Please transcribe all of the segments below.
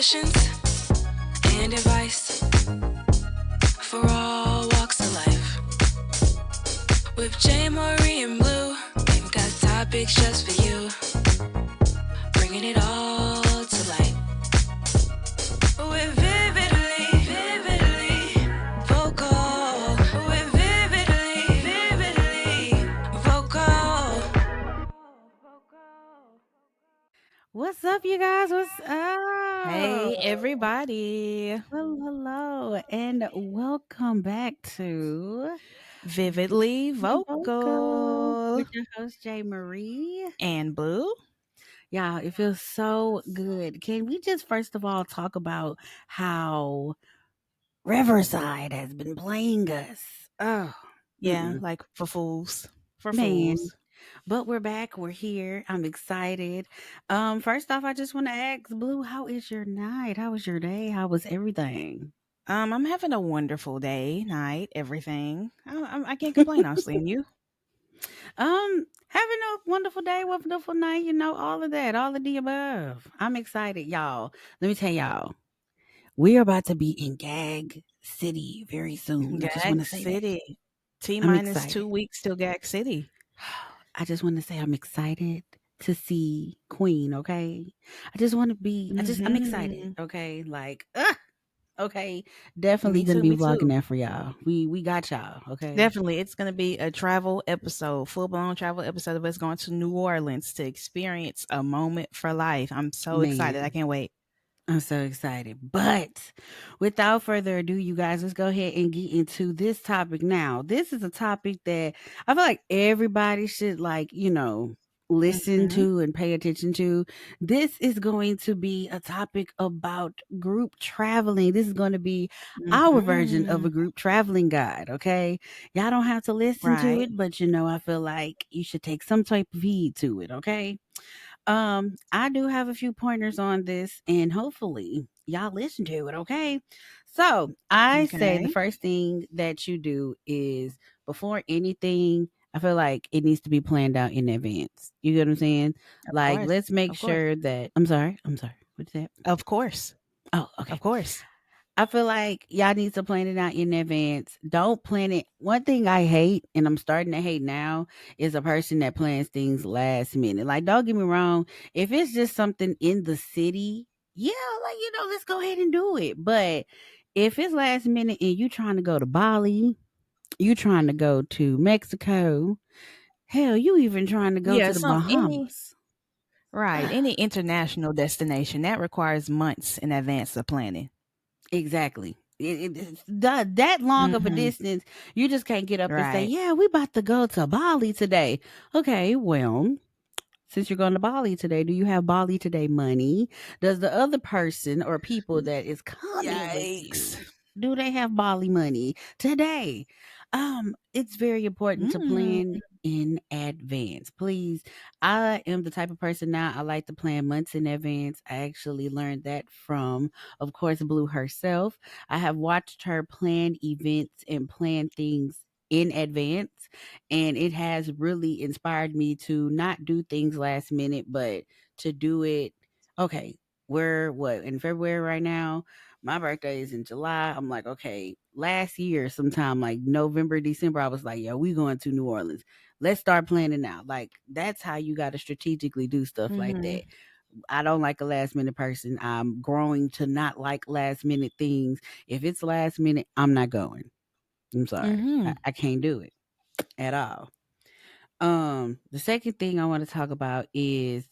sessions and advice for all walks of life. With JayMariee and Blu, we've got topics just for you, bringing it all to light. We're vividly vocal. We're vividly vocal. What's up, you guys? What's up? Hey, everybody. Hello, and welcome back to Vividly Vividly Vocal vocal. with your host, JayMariee. And Blu. Y'all, it feels so good. Can we just first of all talk about how Riverside has been playing us? Oh, Yeah, like for fools. For man. fools. But we're back. We're here. I'm excited. First off, I just want to ask Blue, how is your night? How was your day? How was everything? I'm having a wonderful day, night, everything. I can't complain, honestly. And you? Having a wonderful day, wonderful night, all of that, all of the above. I'm excited, y'all. Let me tell y'all, we are about to be in Gag City very soon. I just want Gag to say that. City. T I'm minus excited. 2 weeks till Gag City. I just want to say I'm excited to see Queen, okay? I just want to be, I'm excited, Mm-hmm. okay? Okay. Definitely Me gonna too, be me vlogging too. that for y'all. We got y'all, okay? Definitely. It's going to be a travel episode, full blown travel episode of us going to New Orleans to experience a moment for life. I'm so excited. I Man. can't wait. I'm so excited. But without further ado, you guys, let's go ahead and get into this topic now. This is a topic that I feel like everybody should, listen Mm-hmm. to and pay attention to. This is going to be a topic about group traveling. This is going to be our version of Mhm. a group traveling guide, okay? Y'all don't have to listen to Right. it, but I feel like you should take some type of heed to it, okay? I do have a few pointers on this, and hopefully y'all listen to it, okay? So I say the Okay. first thing that you do is before anything, I feel like it needs to be planned out in advance. You get what I'm saying? Of Like, course. let's make Of course. sure that I'm sorry. What's that? Of course. Oh, Of okay. course. I feel like y'all need to plan it out in advance. Don't plan it. One thing I hate, and I'm starting to hate now, is a person that plans things last minute. Like, don't get me wrong. If it's just something in the city, yeah, let's go ahead and do it. But if it's last minute and you trying to go to Bali, you trying to go to Mexico, hell, you even trying to go Yeah, to the some any Bahamas. right, any international destination that requires months in advance of planning. Exactly. That long of a Mhm. distance, you just can't get up and say, Right. "Yeah, we about to go to Bali today." Okay, well, since you're going to Bali today, do you have Bali today money? Does the other person or people that is coming with Yikes. you, do they have Bali money today? It's very important to Mm. plan in advance. Please. I am the type of person now I like to plan months in advance. I actually learned that from, of course, Blue herself. I have watched her plan events and plan things in advance, and it has really inspired me to not do things last minute, but to do it. Okay, we're what in February right now. My birthday is in July. I'm like, okay, last year sometime like November, December, I was like, yo, we going to New Orleans. Let's start planning now. Like, that's how you got to strategically do stuff like Mhm. that. I don't like a last minute person. I'm growing to not like last minute things. If it's last minute, I'm not going. I'm sorry. Mhm. I can't do it at all. The second thing I want to talk about is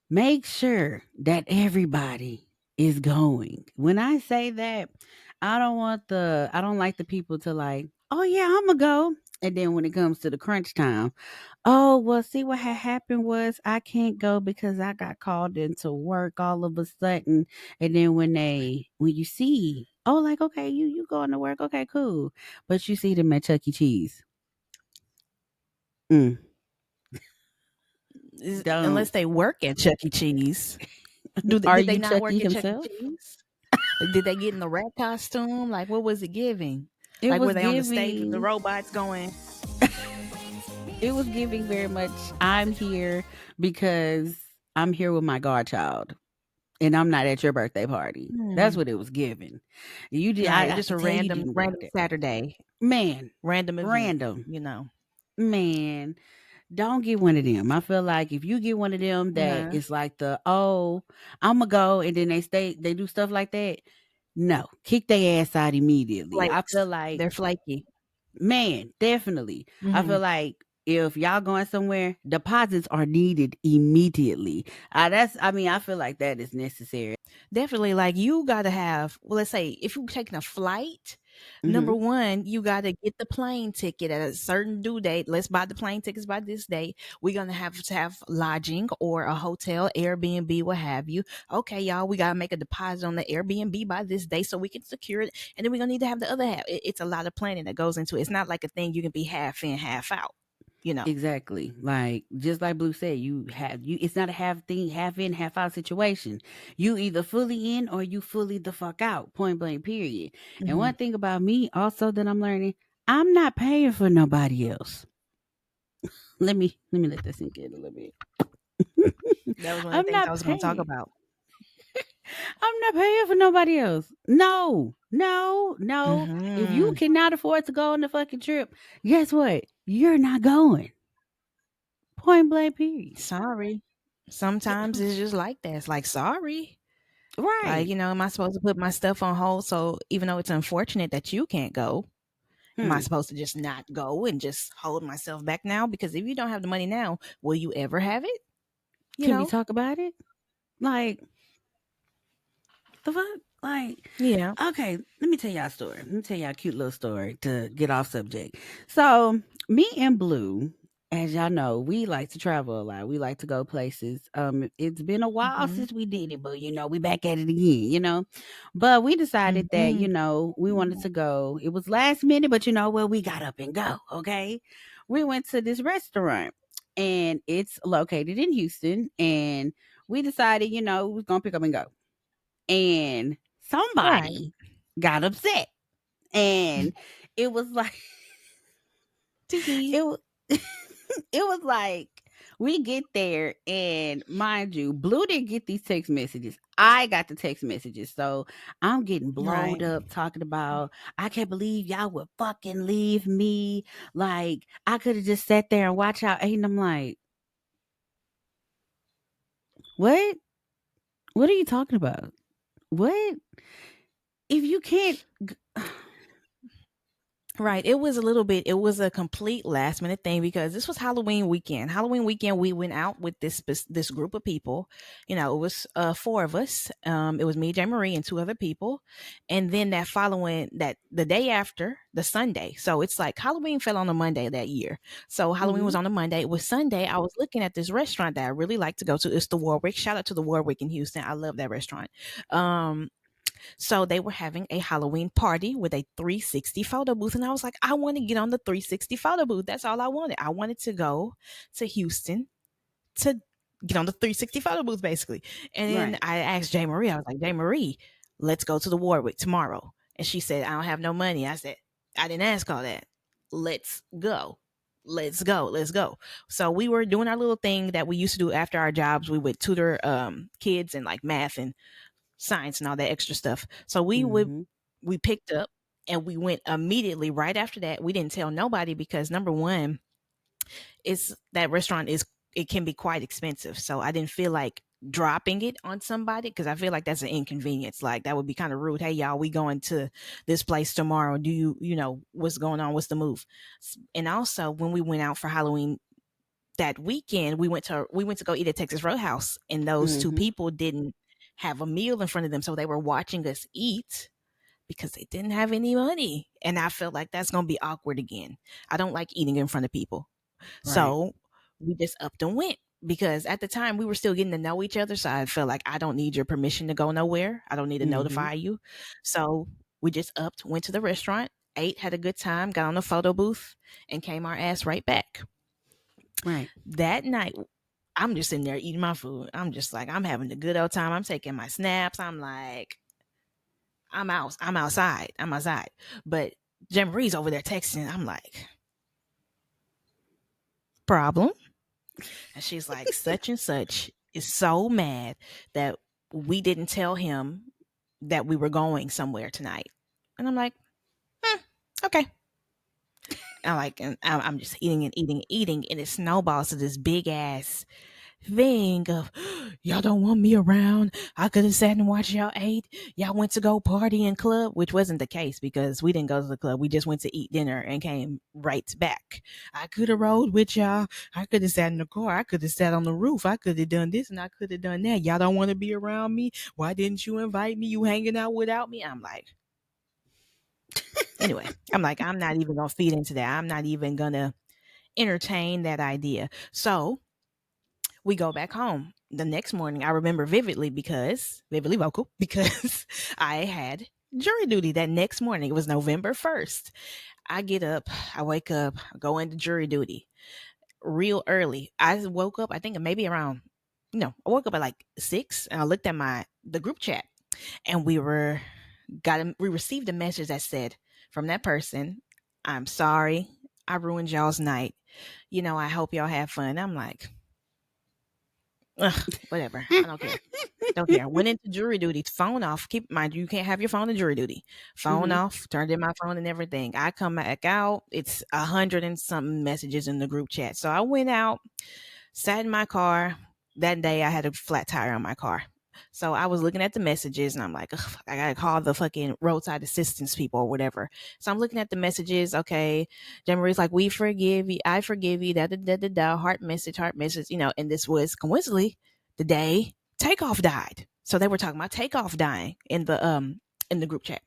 make sure that everybody is going. When I say that, I don't like the people to like, oh yeah, I'm gonna go. And then when it comes to the crunch time, oh well, see what had happened was I can't go because I got called into work all of a sudden. And then when you see, oh like okay, you going to work, okay, cool. But you see them at Chuck E. Cheese. Mm, Unless don't. they work at Chuck E. Cheese. Are Did they you not Chucky work at Chuck E. himself? Cheese? Like, did they get in the rat costume? Like, what was it giving? It Like, were was they on the stage with the giving robots going? it was giving very much I'm here because I'm here with my godchild. and I'm not at your birthday party. That's Hmm. what it was given. You did. Right, I just could a tell you random didn't want random that, Saturday, man. random event, Random, you know. man. Don't get one of them. I feel like if you get one of them that Uh-huh. is like the I'm gonna go, and then they do stuff like that. No, kick their ass out immediately. I feel Flakes. like, They're flaky. man, definitely. I feel Mhm. like if y'all going somewhere, deposits are needed immediately. I mean, I feel like that is necessary. Definitely, like, you gotta have, well, let's say if you're taking a flight, number Hmm. one, you gotta get the plane ticket at a certain due date. Let's buy the plane tickets by this date. We're gonna have to have lodging or a hotel, Airbnb, what have you. Okay, y'all, we gotta make a deposit on the Airbnb by this day so we can secure it. And then we're gonna need to have the other half. It's a lot of planning that goes into it. It's not like a thing you can be half in, half out, you know. Exactly. Like just like Blue said, it's not a half thing, half in, half out situation. You either fully in or you fully the fuck out. Point blank period. And Hmm. one thing about me also that I'm learning, I'm not paying for nobody else. Let me let that sink in a little bit. That was one of the I'm things I not was gonna talk paying. about. I'm not paying for nobody else. No, no, no. If you Hmm. cannot afford to go on the fucking trip, guess what? You're not going. Point blank period. Sorry. Sometimes it's just like that. It's like, sorry. Like, Right. am I supposed to put my stuff on hold? So even though it's unfortunate that you can't go, am I Hmm. supposed to just not go and just hold myself back now? Because if you don't have the money now, will you ever have it? You Can we know? talk about it? Like, the fuck? Like, Yeah. okay, let me tell y'all a story. Let me tell y'all a cute little story to get off subject. So, me and Blue, as y'all know, we like to travel a lot. We like to go places. It's been a while Hmm. since we did it, but we back at it again, But we decided that, Hmm. we wanted to go. It was last minute, but well, we got up and go, okay? We went to this restaurant and it's located in Houston, and we decided, we was gonna pick up and go. And Right. somebody got upset, and it was like Tiki. it was it was like we get there, and mind you, Blue didn't get these text messages. I got the text messages. So I'm getting blowed Right. up talking about, I can't believe y'all would fucking leave me. Like, I could have just sat there and watched y'all. And I'm like, what? What are you talking about? What? If you can't Right. It was a little bit, it was a complete last minute thing because this was Halloween weekend. Halloween weekend, we went out with this group of people. It was four of us. It was me, JayMariee, and two other people. And then that following, that the day after, the Sunday. So it's like Halloween fell on a Monday that year. So Halloween was Mhm. on a Monday. It was Sunday. I was looking at this restaurant that I really like to go to. It's the Warwick. Shout out to the Warwick in Houston. I love that restaurant. Um, so they were having a Halloween party with a 360 photo booth. And I was like, I want to get on the 360 photo booth. That's all I wanted. I wanted to go to Houston to get on the 360 photo booth, basically. And then Right. I asked JayMariee, I was like, JayMariee, let's go to the Warwick tomorrow. And she said, I don't have no money. I said, I didn't ask all that. Let's go. Let's go. Let's go. So we were doing our little thing that we used to do after our jobs. We would tutor kids in like math and science and all that extra stuff. So Mhm. we picked up and we went immediately right after that. We didn't tell nobody because number one, it's that restaurant is, it can be quite expensive. So I didn't feel like dropping it on somebody because I feel like that's an inconvenience. Like that would be kind of rude. Hey y'all, we going to this place tomorrow. Do you know what's going on? What's the move? And also when we went out for Halloween that weekend, we went to go eat at Texas Roadhouse, and those two Mhm. people didn't have a meal in front of them, so they were watching us eat because they didn't have any money. And I felt like that's gonna be awkward again. I don't like eating in front of people, Right. so we just upped and went because at the time we were still getting to know each other. So I felt like I don't need your permission to go nowhere. I don't need to Mhm. notify you. So we just upped, went to the restaurant, ate, had a good time, got on the photo booth, and came our ass right back. Right. That night, I'm just sitting there eating my food. I'm just like, I'm having a good old time. I'm taking my snaps. I'm like, I'm out. I'm outside. I'm outside. But JayMarie's over there texting. I'm like, problem? And she's like, such and such is so mad that we didn't tell him that we were going somewhere tonight. And I'm like, hmm, okay. And I'm just eating and eating and eating, and it snowballs to this big ass thing of y'all don't want me around. I could have sat and watched y'all ate. Y'all went to go party in club, which wasn't the case because we didn't go to the club. We just went to eat dinner and came right back. I could have rode with y'all. I could have sat in the car. I could have sat on the roof. I could have done this and I could have done that. Y'all don't want to be around me. Why didn't you invite me? You hanging out without me? I'm like, anyway, I'm like, I'm not even gonna feed into that. I'm not even gonna entertain that idea. So we go back home. The next morning, I remember vividly vocal, because I had jury duty that next morning. It was November 1st. I get up, I wake up, I go into jury duty real early. I woke up, I think maybe around, no, I woke up at like 6 and I looked at the group chat, and we received a message that said from that person, "I'm sorry I ruined y'all's night. I hope y'all have fun." I'm like, ugh, whatever. I don't care. Don't care. Went into jury duty, phone off. Keep in mind, you can't have your phone in jury duty. Phone Mm-hmm. off, turned in my phone and everything. I come back out. It's 100 and something messages in the group chat. So I went out, sat in my car. That day I had a flat tire on my car. So I was looking at the messages and I'm like, ugh, I gotta call the fucking roadside assistance people or whatever. So I'm looking at the messages. Okay. JayMarie's like, we forgive you. I forgive you. Da da da da da. Heart message, heart message. And this was coincidentally the day Takeoff died. So they were talking about Takeoff dying in the group chat.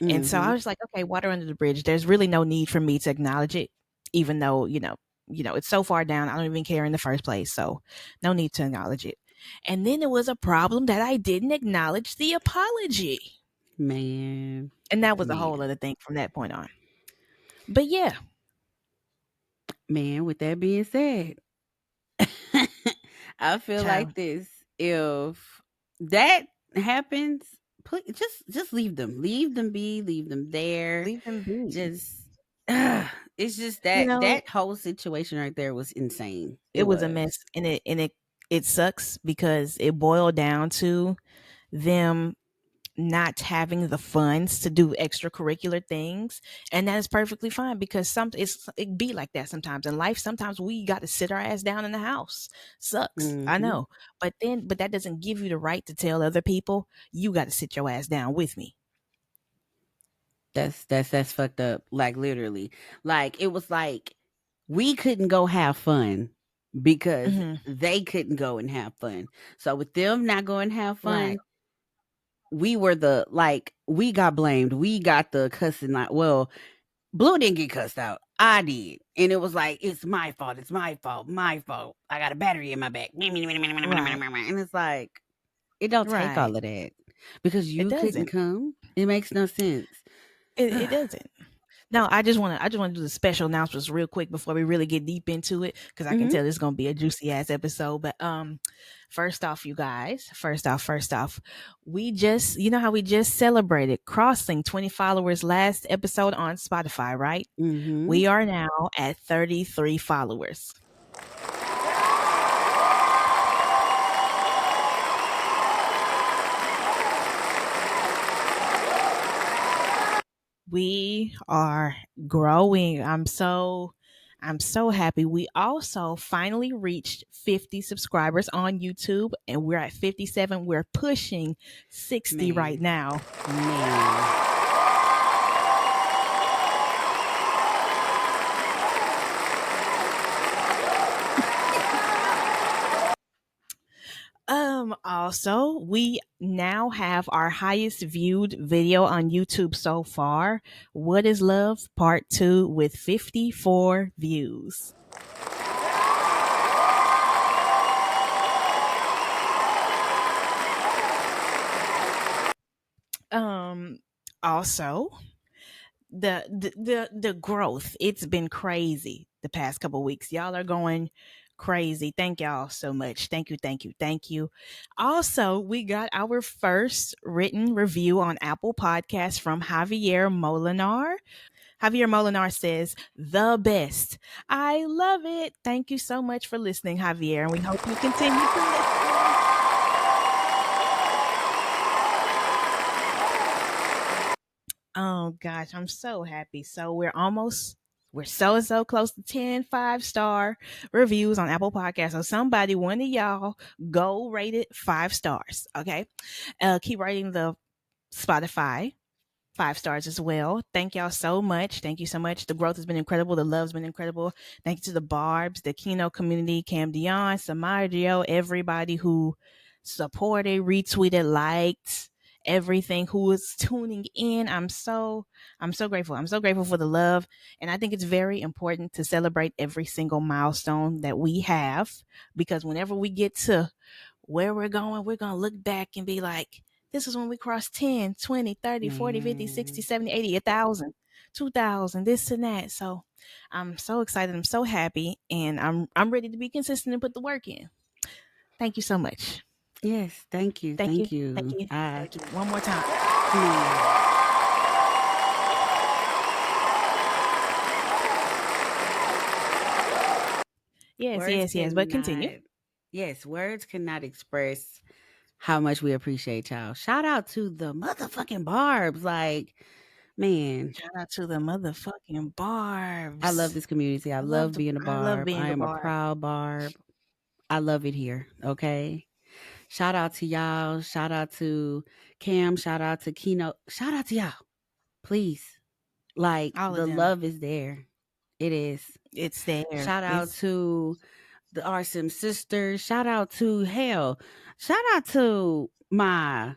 And so Mm-hmm. I was like, okay, water under the bridge. There's really no need for me to acknowledge it, even though, it's so far down. I don't even care in the first place. So no need to acknowledge it. And then it was a problem that I didn't acknowledge the apology. Man. And that was a whole Man. other thing from that point on. But yeah, Man, with that being said, I feel child, like this. If that happens, please just leave them. Leave them be, leave them there. leave them be. Just uh, it's just You that know, that whole situation right there was insane. It it was a was. mess, and it sucks because it boiled down to them not having the funds to do extracurricular things, and that is perfectly fine because it be like that sometimes in life. Sometimes we got to sit our ass down in the house. Sucks, I Mhm. know, but that doesn't give you the right to tell other people you got to sit your ass down with me. That's fucked up. Like literally. Like it was like we couldn't go have fun because Hmm. they couldn't go and have fun. So with them not going to have Right, fun, we were we got blamed. We got the cussing like, well, Blue didn't get cussed out. I did. And it was like, it's my fault. It's my fault. My fault. I got a battery in my back. right, And it's like, it don't take right. all of that because It you couldn't doesn't. come. It makes no sense. It doesn't. No, I just want to do the special announcements real quick before we really get deep into it because I can Hmm. tell this is gonna be a juicy ass episode. But first off, you guys, first off, we just how we just celebrated crossing 20 followers last episode on Spotify, right? Hmm. We are now at 33 followers. We are growing. I'm so happy. We also finally reached 50 subscribers on YouTube and we're at 57. We're pushing 60 right Man. now. Man. Also, we now have our highest viewed video on YouTube so far. What is Love Part 2 with 54 views. Um Also, the growth, it's been crazy the past couple weeks. Y'all are going crazy. Thank y'all so much. Thank you. Also, we got our first written review on Apple Podcasts from Javier Molinar. Javier Molinar says, the best. I love it. Thank you so much for listening, Javier, and we hope you continue to listen. Oh gosh, I'm so happy. So we're so close to 10 5-star reviews on Apple Podcasts. So somebody, one of y'all, go rate it 5 stars. Okay. Keep rating the Spotify 5 stars as well. Thank y'all so much. Thank you so much. The growth has been incredible. The love's been incredible. Thank you to the Barbs, the Kino community, Cam Dion, Samario, everybody who supported, retweeted, liked, everything who is tuning in. I'm so grateful. I'm so grateful for the love. And I think it's very important to celebrate every single milestone that we have, because whenever we get to where we're going to look back and be like, this is when we crossed 10, 20, 30, 40, 50, 60, Man. 70, 80, 1,000, 2,000, this and that. So I'm so excited. I'm so happy. And I'm ready to be consistent and put the work in. Thank you so much. Yes, thank you. Thank you. Thank Thank you. you. Thank you. One more time. Man. Yes, Words yes, yes. But continue. cannot, yes, words cannot express how much we appreciate y'all. Shout out to the motherfucking Barbs. Like, man, Shout out to the motherfucking I love Barbs. this community. I love being a I love Barb. being I a am a Barb. proud Barb. I love it here. Okay. Shout out to y'all. Shout out to Cam. Shout out to Keynote. Shout out to y'all. Please. Like, All of the them. love is there. It is. It's there. Shout out It's to the RSM sisters. Shout out to hell. Shout out to my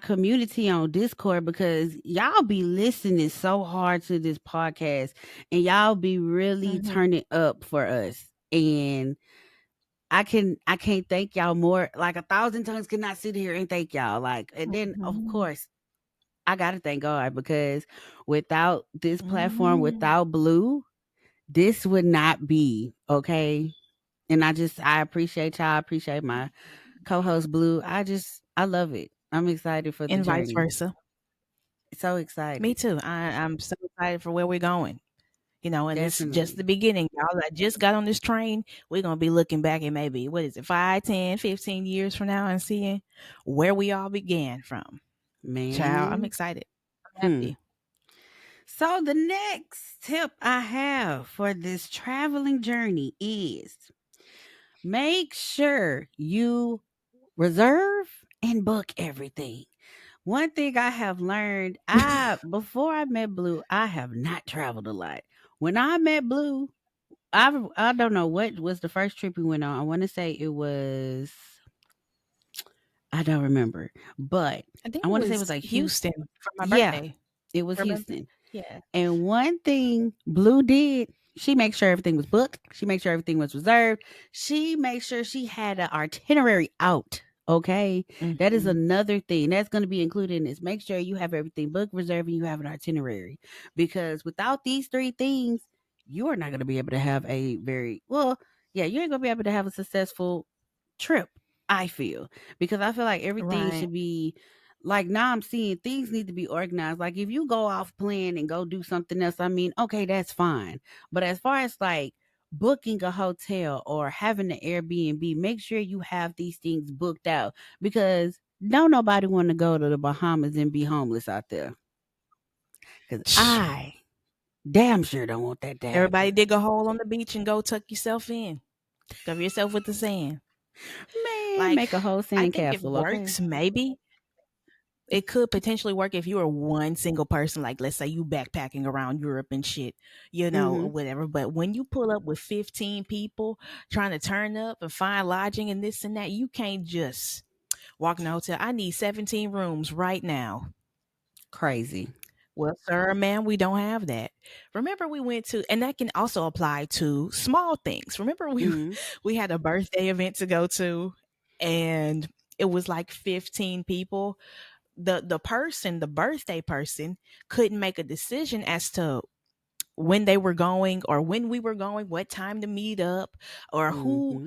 community on Discord, because y'all be listening so hard to this podcast and y'all be really mhm, turning up for us. And I can't thank y'all more. Like, 1,000 tongues cannot sit here and thank y'all. Like, and then of mhm, course I gotta thank God, because without this platform, mhm. without Blue, this would not be okay. And I appreciate y'all. I appreciate my co-host Blue. I love it. I'm excited for the And vice journey. versa. So Me excited. too. I'm so excited for where we're going. And it's just the Definitely. beginning. Y'all that just got on this train, we're gonna be looking back at maybe, what is it, 5, 10, 15 years from now and seeing where we all began from. Child, I'm Man. excited. I'm Hmm. happy. So the next tip I have for this traveling journey is make sure you reserve and book everything. One thing I have learned, I before I met Blue, I have not traveled a lot. When I met Blue, I don't know what was the first trip we went on. I want to say it was, I don't remember, but I think I it want to say it was was like Houston. Houston for my Yeah, birthday. it was Remember? Houston. Yeah. And one thing Blue did, she made sure everything was booked. She made sure everything was reserved. She made sure she had an itinerary out. Okay. That is Hmm. another thing that's going to be included in this. Make sure you have everything booked, reserved, and you have an itinerary. Because without these three things, you are not going to be able to have a very, well, yeah, you ain't going to be able to have a successful trip, I feel. Because I feel like everything Right. should be, like, now I'm seeing things need to be organized. Like, if you go off plan and go do something else, I mean, okay, that's fine. But as far as like booking a hotel or having an Airbnb, make sure you have these things booked out, because don't nobody want to go to the Bahamas and be homeless out there. Because I damn sure don't want that to Everybody happen. dig a hole on the beach and go tuck yourself in. Cover yourself with the sand. Man, Like, make a whole I think it sandcastle, okay? works, maybe. It could potentially work if you were one single person, like let's say you backpacking around Europe and shit, or Mm-hmm. whatever. But when you pull up with 15 people trying to turn up and find lodging and this and that, you can't just walk in the hotel. I need 17 rooms right now. Crazy. Well, sir, ma'am, we don't have that. Remember, we went to, and that can also apply to small things. Remember, we Mm-hmm. we had a birthday event to go to, and it was like 15 people. The birthday person, couldn't make a decision as to when they were going or when we were going, what time to meet up, or who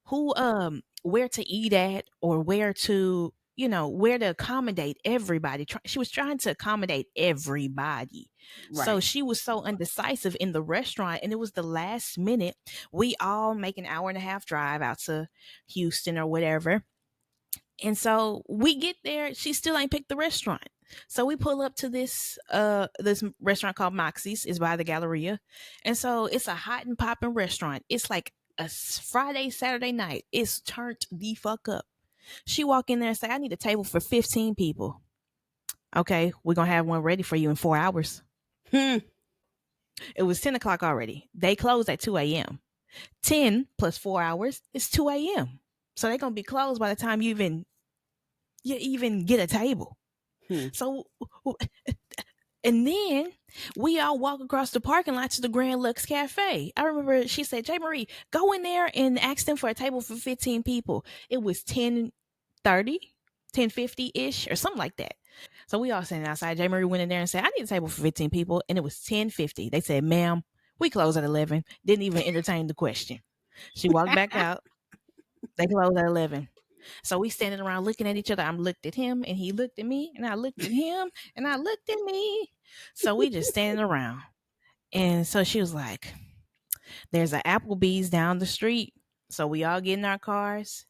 Mm-hmm. where to eat at, or where to accommodate everybody. She was trying to accommodate everybody. So Right. she was so undecisive in the restaurant, and it was the last minute. We all make an hour and a half drive out to Houston or whatever. And so we get there, she still ain't picked the restaurant. So we pull up to this restaurant called Moxie's. It's by the Galleria. And so it's a hot and popping restaurant. It's like a Friday, Saturday night. It's turned the fuck up. She walk in there and say, I need a table for 15 people. Okay, we're gonna have one ready for you in 4 hours. Hmm. It was 10 o'clock already. They closed at 2 a.m. 10 plus 4 hours is 2 a.m. So they're gonna be closed by the time you even get a table. Hmm. So and then we all walk across the parking lot to the Grand Lux Cafe. I remember she said, JayMariee, go in there and ask them for a table for 15 people. It was 10:30, 10:50-ish, or something like that. So we all standing outside. JayMariee went in there and said, I need a table for 15 people. And it was 10:50. They said, ma'am, we close at 11. Didn't even entertain the question. She walked back out. They closed at 11. So we standing around looking at each other. I'm looked at him and he looked at me and I looked at him and I looked at me. So we just standing around. And so she was like, there's an Applebee's down the street. So we all get in our cars,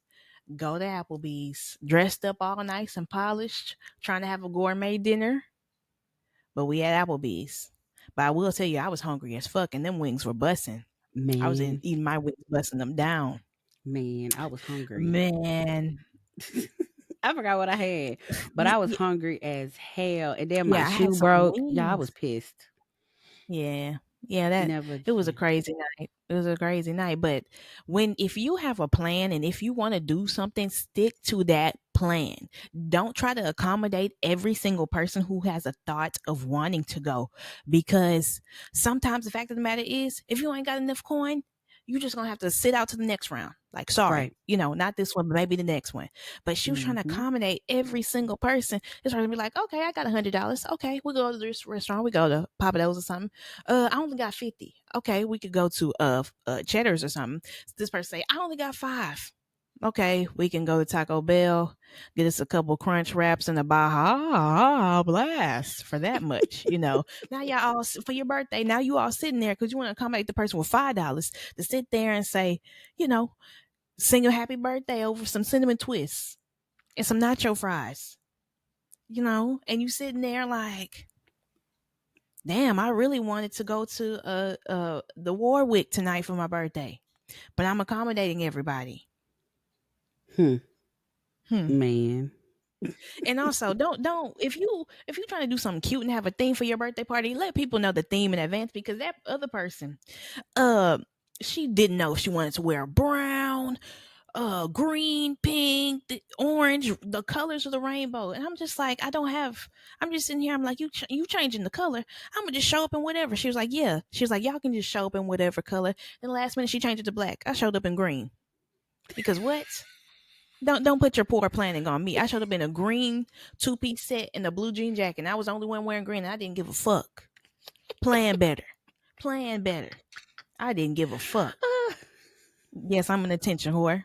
go to Applebee's, dressed up all nice and polished, trying to have a gourmet dinner. But we at Applebee's. But I will tell you, I was hungry as fuck and them wings were busting. I was Man, eating my wings, busting them down. man, I was hungry. Man. I forgot what I had, but Y- I was y- hungry as hell. And then my yeah, I had shoe some broke. Yeah, I was wings. pissed. Yeah. Yeah, that Never it was a again. crazy night. It was a crazy night. But if you have a plan and if you want to do something, stick to that plan. Don't try to accommodate every single person who has a thought of wanting to go. Because sometimes the fact of the matter is, if you ain't got enough coin, you just gonna have to sit out to the next round. Like, sorry, Right. not this one, but maybe the next one. But she was trying to Hmm. accommodate every single person. It's trying to be like, okay, I got $100. Okay, we'll go to this restaurant. We go to Papa Do's or something. I only got 50. Okay, we could go to Cheddar's or something. This person say, I only got 5. Okay, we can go to Taco Bell, get us a couple crunch wraps and a Baja Blast for that much. Now y'all all for your birthday. Now you all sitting there because you want to accommodate the person with $5 to sit there and say, you know, sing a happy birthday over some cinnamon twists and some nacho fries. And you sitting there like, damn, I really wanted to go to the Warwick tonight for my birthday, but I'm accommodating everybody. Hmm. Hmm. Man. And also, don't if you trying to do something cute and have a theme for your birthday party, let people know the theme in advance because that other person, uh, she didn't know if she wanted to wear brown, green, pink, orange, the colors of the rainbow. And I'm just like, I'm just sitting here. I'm like, you changing the color. I'm gonna just show up in whatever. She was like, yeah. She was like, y'all can just show up in whatever color. Then the last minute she changed it to black. I showed up in green because what? Don't put your poor planning on me. I showed up in a green 2-piece set and a blue jean jacket. And I was the only one wearing green. And I didn't give a fuck. Plan better. Plan better. I didn't give a fuck. Yes, I'm an attention whore.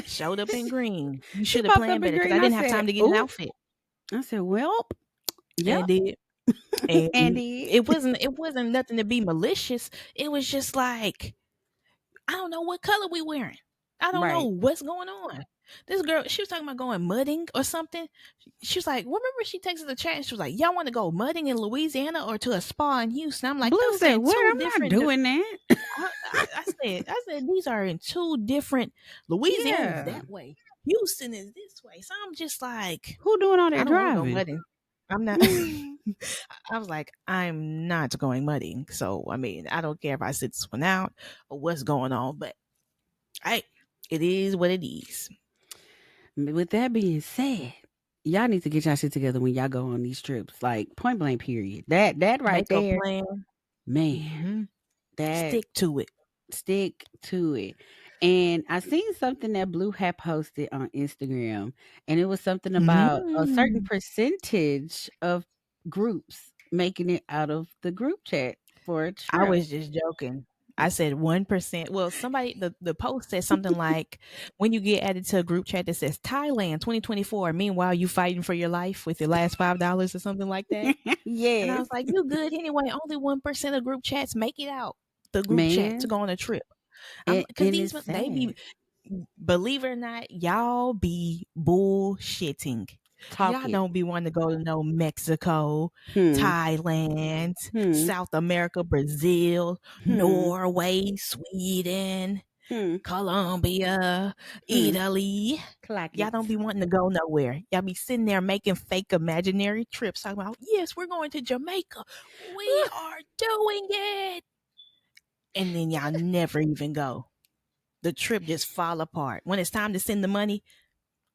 Showed up in green. You She should have popped up planned in better because green. I I didn't have said, time to get an "Oop." outfit. I said, "Well, yep." And did. And Andy. it wasn't nothing to be malicious. It was just like, I don't know what color we wearing. I don't know Right. what's going on. This girl, she was talking about going mudding or something. She was like, remember she texted the chat and she was like, y'all want to go mudding in Louisiana or to a spa in Houston? I'm like, Blue those said, are "Where? two I'm not different. doing that." I said these are in two different. Louisiana is Yeah. that way. Houston is this way. So I'm just like, Who doing all I that don't want to go driving? mudding. I'm not. Man. I was like, I'm not going mudding. So I mean, I don't care if I sit this one out or what's going on, but I, it is what it is. With that being said, y'all need to get y'all shit together when y'all go on these trips. Like point blank period. That right Make a there, plan. man. Hmm. That Stick to it. stick to it. And I seen something that Blue had posted on Instagram, and it was something about a certain Mm. percentage of groups making it out of the group chat for a I trip. was just joking. I said 1%. Well, somebody the post said something like, when you get added to a group chat that says Thailand 2024, meanwhile you fighting for your life with your last $5 or something like that. And I Yes, was like, you good anyway. Only 1% of group chats make it out the group chat to man. go on a trip. I'm And, because and these it's they sad. be, believe it or not, y'all be bullshitting. Talk Y'all it. don't be wanting to go to no Mexico, Hmm. Thailand, Hmm. South America, Brazil, Hmm. Norway, Sweden, Hmm. Colombia, Hmm. Italy. Clock Y'all don't it. be wanting to go nowhere. Y'all be sitting there making fake imaginary trips talking about, yes, we're going to Jamaica. We are doing it. And then y'all never even go. The trip just fall apart. When it's time to send the money,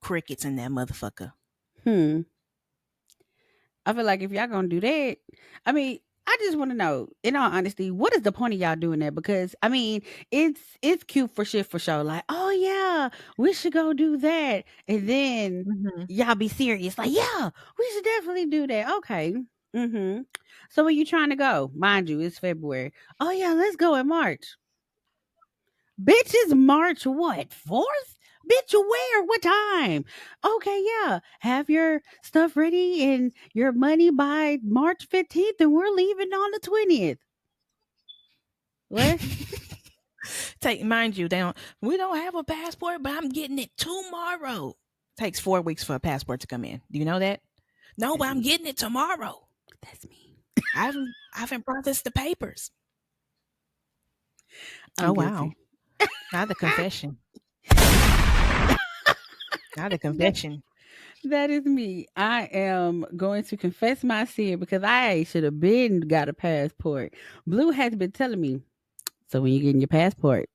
crickets in that motherfucker. Hmm. I feel like if y'all gonna do that, I mean, I just want to know, in all honesty, what is the point of y'all doing that? Because I mean, it's cute for shit for show. Like, oh yeah, we should go do that, and then Hmm. y'all be serious. Like, yeah, we should definitely do that. Okay. Mm-hmm. So where you trying to go? Mind you, it's February. Oh yeah, let's go in March. Bitch, is March what? 4th? Bitch, where? What time? Okay, yeah. Have your stuff ready and your money by March 15th, and we're leaving on the 20th. What? Take mind you, we don't have a passport, but I'm getting it tomorrow. Takes 4 weeks for a passport to come in. Do you know that? No, but That's I'm me. getting it tomorrow. That's me. I haven't processed the papers. I'm Oh wow. guilty. Not the confession. Not the that confession. that is me. I am going to confess my sin because I should have been got a passport. Blue has been telling me. So when you getting your passport,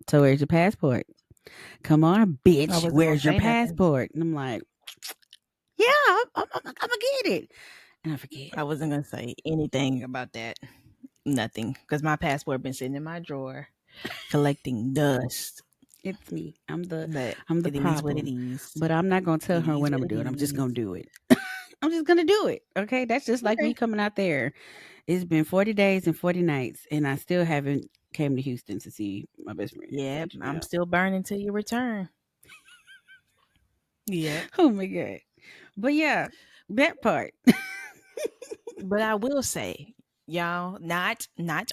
so where's your passport? Come on, I bitch. wasn't gonna Where's your say nothing. passport? And I'm like, yeah, I'm gonna get it. And I forget. I wasn't gonna say anything about that. Nothing. Because my passport been sitting in my drawer collecting dust. It's me. But I'm the it is what it problem. is. But I'm not gonna tell It her is when I'm what gonna it do it. I'm just gonna is. do it. I'm just gonna do it. Okay. That's just like me Okay. coming out there. It's been 40 days and 40 nights, and I still haven't came to Houston to see my best friend. So Yep. just, I'm yeah. still burning till you return. Yep. Oh my god. But yeah, that part. But I will say, y'all, not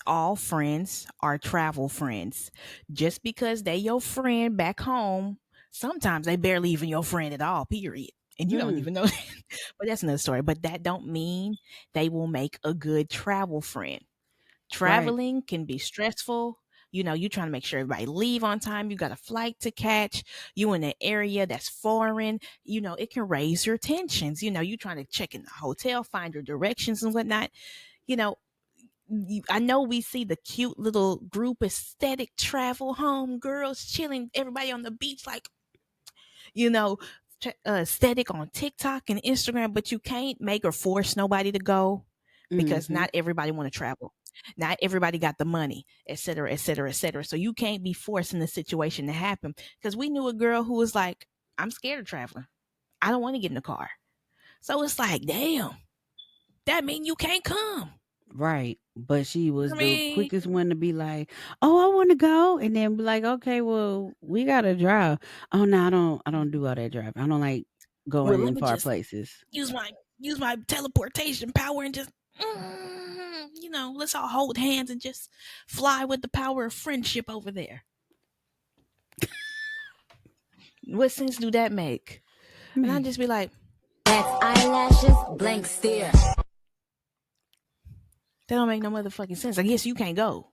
all friends are travel friends. Just because they your friend back home, sometimes they barely even your friend at all, period. And you don't Hmm. even know that. But that's another story. But that don't mean they will make a good travel friend. Right. Traveling can be stressful. You trying to make sure everybody leave on time. You got a flight to catch. You in an area that's foreign. It can raise your tensions. You trying to check in the hotel, find your directions and whatnot. You know, I know we see the cute little group aesthetic travel home girls chilling, everybody on the beach, like, you know, aesthetic on TikTok and Instagram, but you can't make or force nobody to go because Mm-hmm. not everybody want to travel. Not everybody got the money, et cetera, et cetera, et cetera. So you can't be forcing the situation to happen. Because we knew a girl who was like, I'm scared of traveling. I don't want to get in the car. So it's like, damn, that mean you can't come. Right. But she I was the mean, quickest one to be like, "Oh, I want to go," and then be like, "Okay, well, we gotta drive." Oh no, I don't do all that driving. I don't like well, going let in me far just places. use my teleportation power and just let's all hold hands and just fly with the power of friendship over there. What sense do that make? And I Man, just be like, That's eyelashes, blank stare. that don't make no motherfucking sense. I guess you can't go.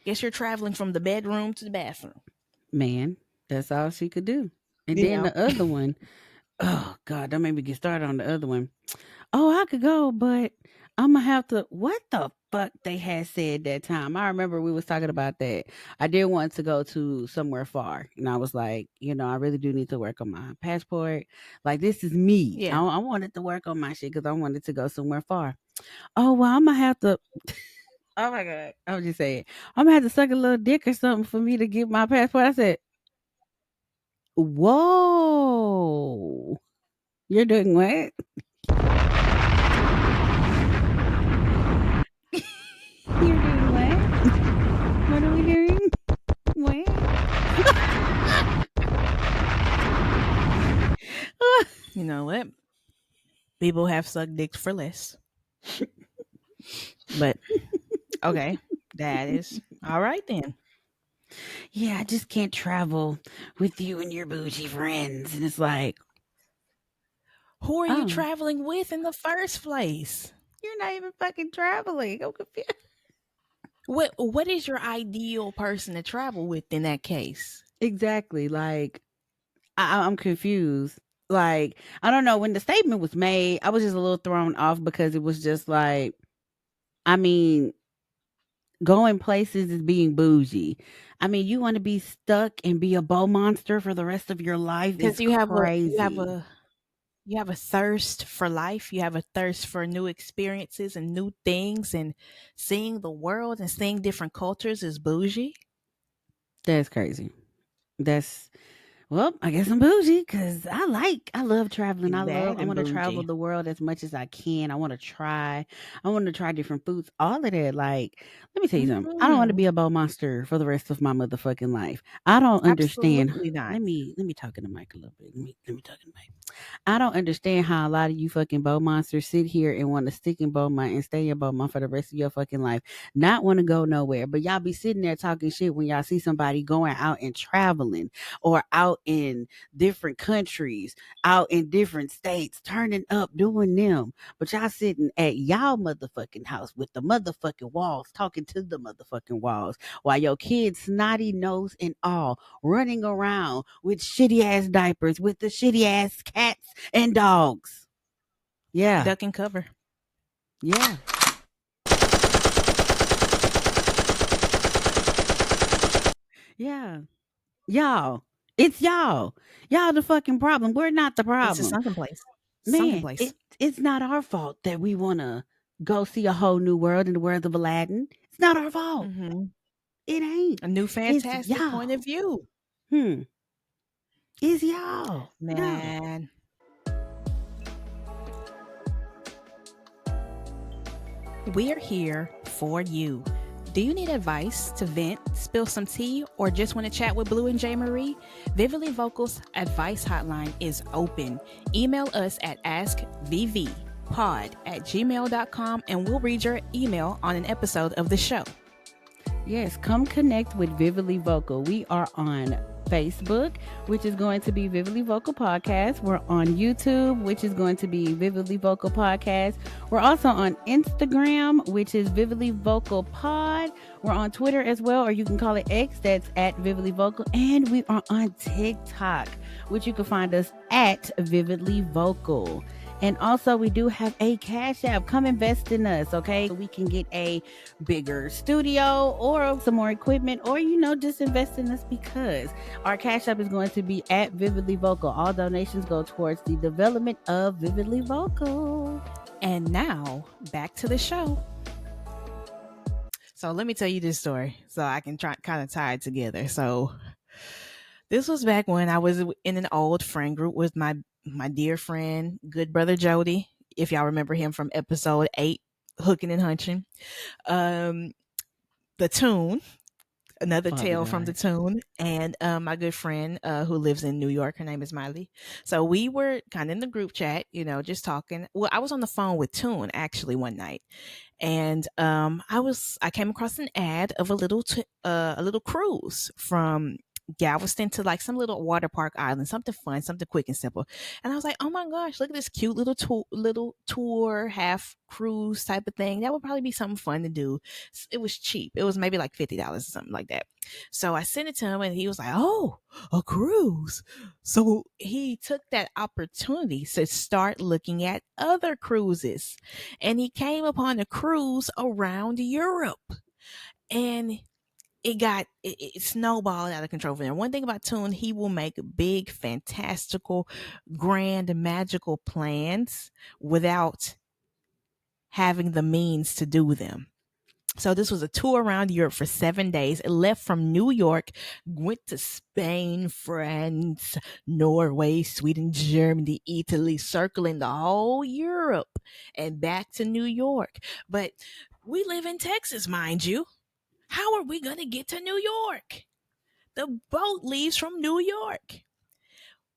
Guess you're traveling from the bedroom to the bathroom. man, that's all she could do. And You then know, the other one, oh God, don't make me get started on the other one. Oh, I could go, but Imma have to what the fuck they had said that time? I remember we was talking about that. I did want to go to somewhere far, and I was like, I really do need to work on my passport. Like, this is me. I yeah. I wanted to work on my shit because I wanted to go somewhere far. Oh, well, Imma have to oh my god. I was just saying, Imma have to suck a little dick or something for me to get my passport. I said, "Whoa. You're doing what? You're doing what? What are we doing? What?" You know what? People have sucked dicks for less. But okay, that is all right then. Yeah, I just can't travel with you and your bougie friends. And it's like, Who are you Oh, traveling with in the first place? you're not even fucking traveling. I'm confused. What is your ideal person to travel with in that case? Exactly. Like, I'm confused. Like, I don't know. When the statement was made, I was just a little thrown off because it was just like, I mean, going places is being bougie. I mean, you want to be stuck and be a bow monster for the rest of your life Because is you have crazy. a you have a thirst for life. You have a thirst for new experiences and new things, and seeing the world and seeing different cultures is bougie. That's crazy. That's Well, I guess I'm bougie because I love traveling. That I and want to bougie. travel the world as much as I can. I want to try different foods, all of that. Like, let me tell you something. I don't want to Hmm. be a bow monster for the rest of my motherfucking life. I don't understand. Absolutely not. Let me talk in the mic a little bit. Let me talk in the mic. I don't understand how a lot of you fucking bow monsters sit here and want to stick in Beaumont and stay in Beaumont for the rest of your fucking life, not want to go nowhere. But y'all be sitting there talking shit when y'all see somebody going out and traveling or out in different countries, out in different states, turning up, doing them. But y'all sitting at y'all motherfucking house with the motherfucking walls, talking to the motherfucking walls, while your kids snotty nose and all running around with shitty ass diapers with the shitty ass cats and dogs. Yeah, Duck and cover. yeah, yeah. Y'all. It's y'all. Y'all the fucking problem. We're not the It's a problem. sunken place. Sunken Man, place. it's not our fault that we wanna go see a whole new world in the world of Aladdin. It's not our fault. Hmm. It ain't. A new It's fantastic point of y'all. view. Hmm. It's y'all. No. Man, we're here for you. Do you need advice to vent, spill some tea, or just want to chat with Blue and JayMariee? Vividly Vocals Advice Hotline is open. Email us at askvvpod@gmail.com and we'll read your email on an episode of the show. Yes, come connect with Vividly Vocal. We are on Facebook, which is going to be Vividly Vocal Podcast. We're on YouTube, which is going to be Vividly Vocal Podcast. We're also on Instagram, which is Vividly Vocal Pod. We're on Twitter as well, or you can call it X, that's at Vividly Vocal. And we are on TikTok, which you can find us at Vividly Vocal. And also, we do have a Cash App. Come invest in us, okay? We can get a bigger studio or some more equipment, or just invest in us because our Cash App is going to be at Vividly Vocal. All donations go towards the development of Vividly Vocal. And now, back to the show. So let me tell you this story so I can try kind of tie it together. So this was back when I was in an old friend group with my dear friend, good brother Jody. If y'all remember him from episode 8, Hooking and Hunching. Um, the Tune, another Father tale from the God. Tune, and my good friend who lives in New York. Her name is Miley. So we were kind of in the group chat, just talking. Well, I was on the phone with Tune actually one night, and I came across an ad of a little cruise from Galveston to like some little water park island, something fun, something quick and simple. And I was like, oh my gosh, look at this cute little tour, half cruise type of thing. That would probably be something fun to do. It was cheap. It was maybe like $50 or something like that. So I sent it to him and he was like, oh, a cruise. So he took that opportunity to start looking at other cruises, and he came upon a cruise around Europe, and it snowballed out of control for him. One thing about Tune, he will make big, fantastical, grand, magical plans without having the means to do them. So this was a tour around Europe for 7 days. It left from New York, went to Spain, France, Norway, Sweden, Germany, Italy, circling the whole Europe and back to New York. But we live in Texas, mind you. How are we going to get to New York? The boat leaves from New York.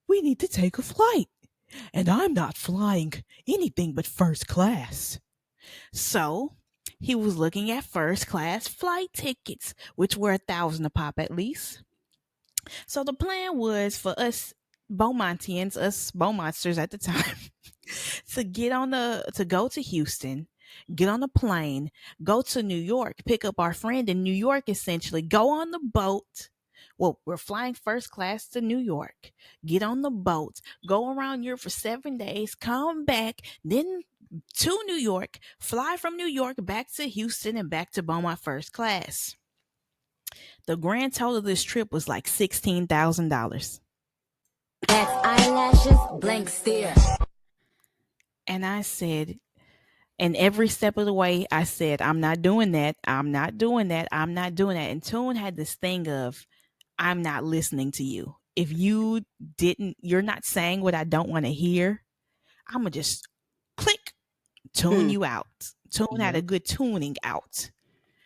We need to take a flight. And I'm not flying anything but first class. So he was looking at first class flight tickets, which were 1,000 a pop at least. So the plan was for us Beaumontians, us Beaumonsters at the time, to go to Houston, get on a plane, go to New York, pick up our friend in New York, essentially, go on the boat. Well, we're flying first class to New York, get on the boat, go around Europe for 7 days, come back, then to New York, fly from New York back to Houston and back to Beaumont first class. The grand total of this trip was like $16,000. That's eyelashes, blank stare. And I said, and every step of the way, I said, I'm not doing that. I'm not doing that. I'm not doing that. And Tune had this thing of, I'm not listening to you. If you're not saying what I don't want to hear, I'm going to just click, tune Hmm. you out. Tune had a Yep. good tuning out.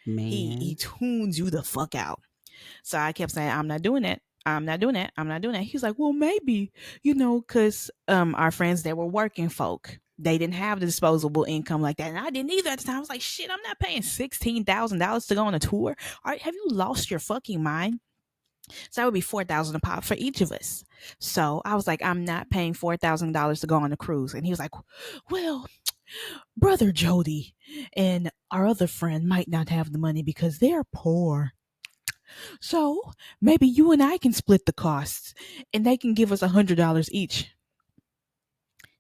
He Man. tunes you the fuck out. So I kept saying, I'm not doing that. I'm not doing that. I'm not doing that. He's like, well, maybe, because our friends that were working folk, they didn't have the disposable income like that. And I didn't either at the time. I was like, shit, I'm not paying $16,000 to go on a tour. All right, have you lost your fucking mind? So that would be $4,000 a pop for each of us. So I was like, I'm not paying $4,000 to go on a cruise. And he was like, well, brother Jody and our other friend might not have the money because they're poor. So maybe you and I can split the costs and they can give us $100 each.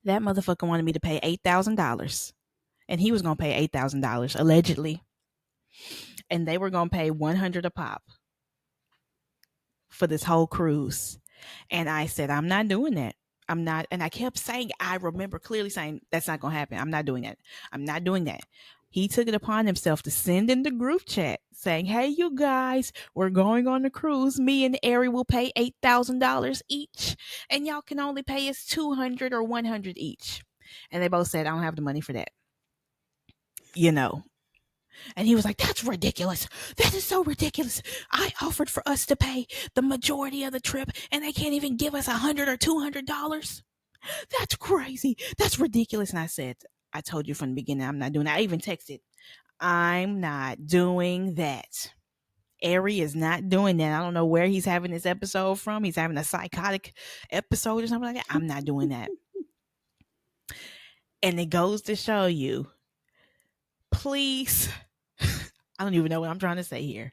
That motherfucker wanted me to pay $8,000 and he was going to pay $8,000 allegedly. And they were going to pay 100 a pop for this whole cruise. And I said, I'm not doing that. I'm not. And I kept saying, I remember clearly saying, that's not going to happen. I'm not doing that. I'm not doing that. He took it upon himself to send in the group chat saying, hey, you guys, we're going on a cruise. Me and Ari will pay $8,000 each. And y'all can only pay us 200 or 100 each. And they both said, I don't have the money for that. You know, and he was like, that's ridiculous. That is so ridiculous. I offered for us to pay the majority of the trip and they can't even give us $100 or $200. That's crazy. That's ridiculous. And I said, I told you from the beginning, I'm not doing that. I even texted, I'm not doing that. Ari is not doing that. I don't know where he's having this episode from. He's having a psychotic episode or something like that. I'm not doing that. And it goes to show you, please, I don't even know what I'm trying to say here.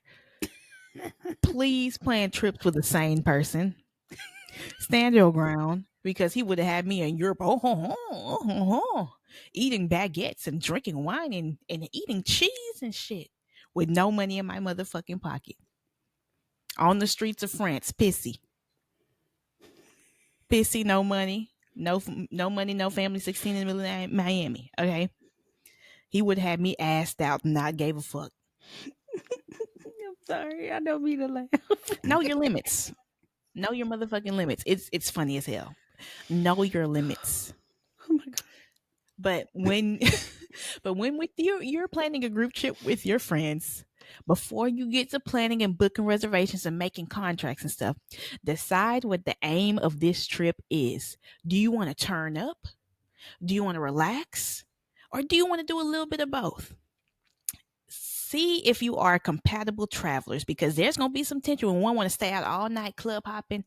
Please plan trips with a sane person. Stand your ground because he would have had me in Europe eating baguettes and drinking wine and eating cheese and shit with no money in my motherfucking pocket. On the streets of France, pissy. Pissy, no money. No money, no family, 16 in the middle of Miami. Okay. He would have had me assed out and not gave a fuck. I'm sorry. I don't mean to laugh. Know your limits. Know your motherfucking limits. It's funny as hell. Know your limits. Oh my God. But when with you're planning a group trip with your friends, before you get to planning and booking reservations and making contracts and stuff, decide what the aim of this trip is. Do you want to turn up? Do you want to relax? Or do you want to do a little bit of both? See if you are compatible travelers because there's going to be some tension when one want to stay out all night club hopping,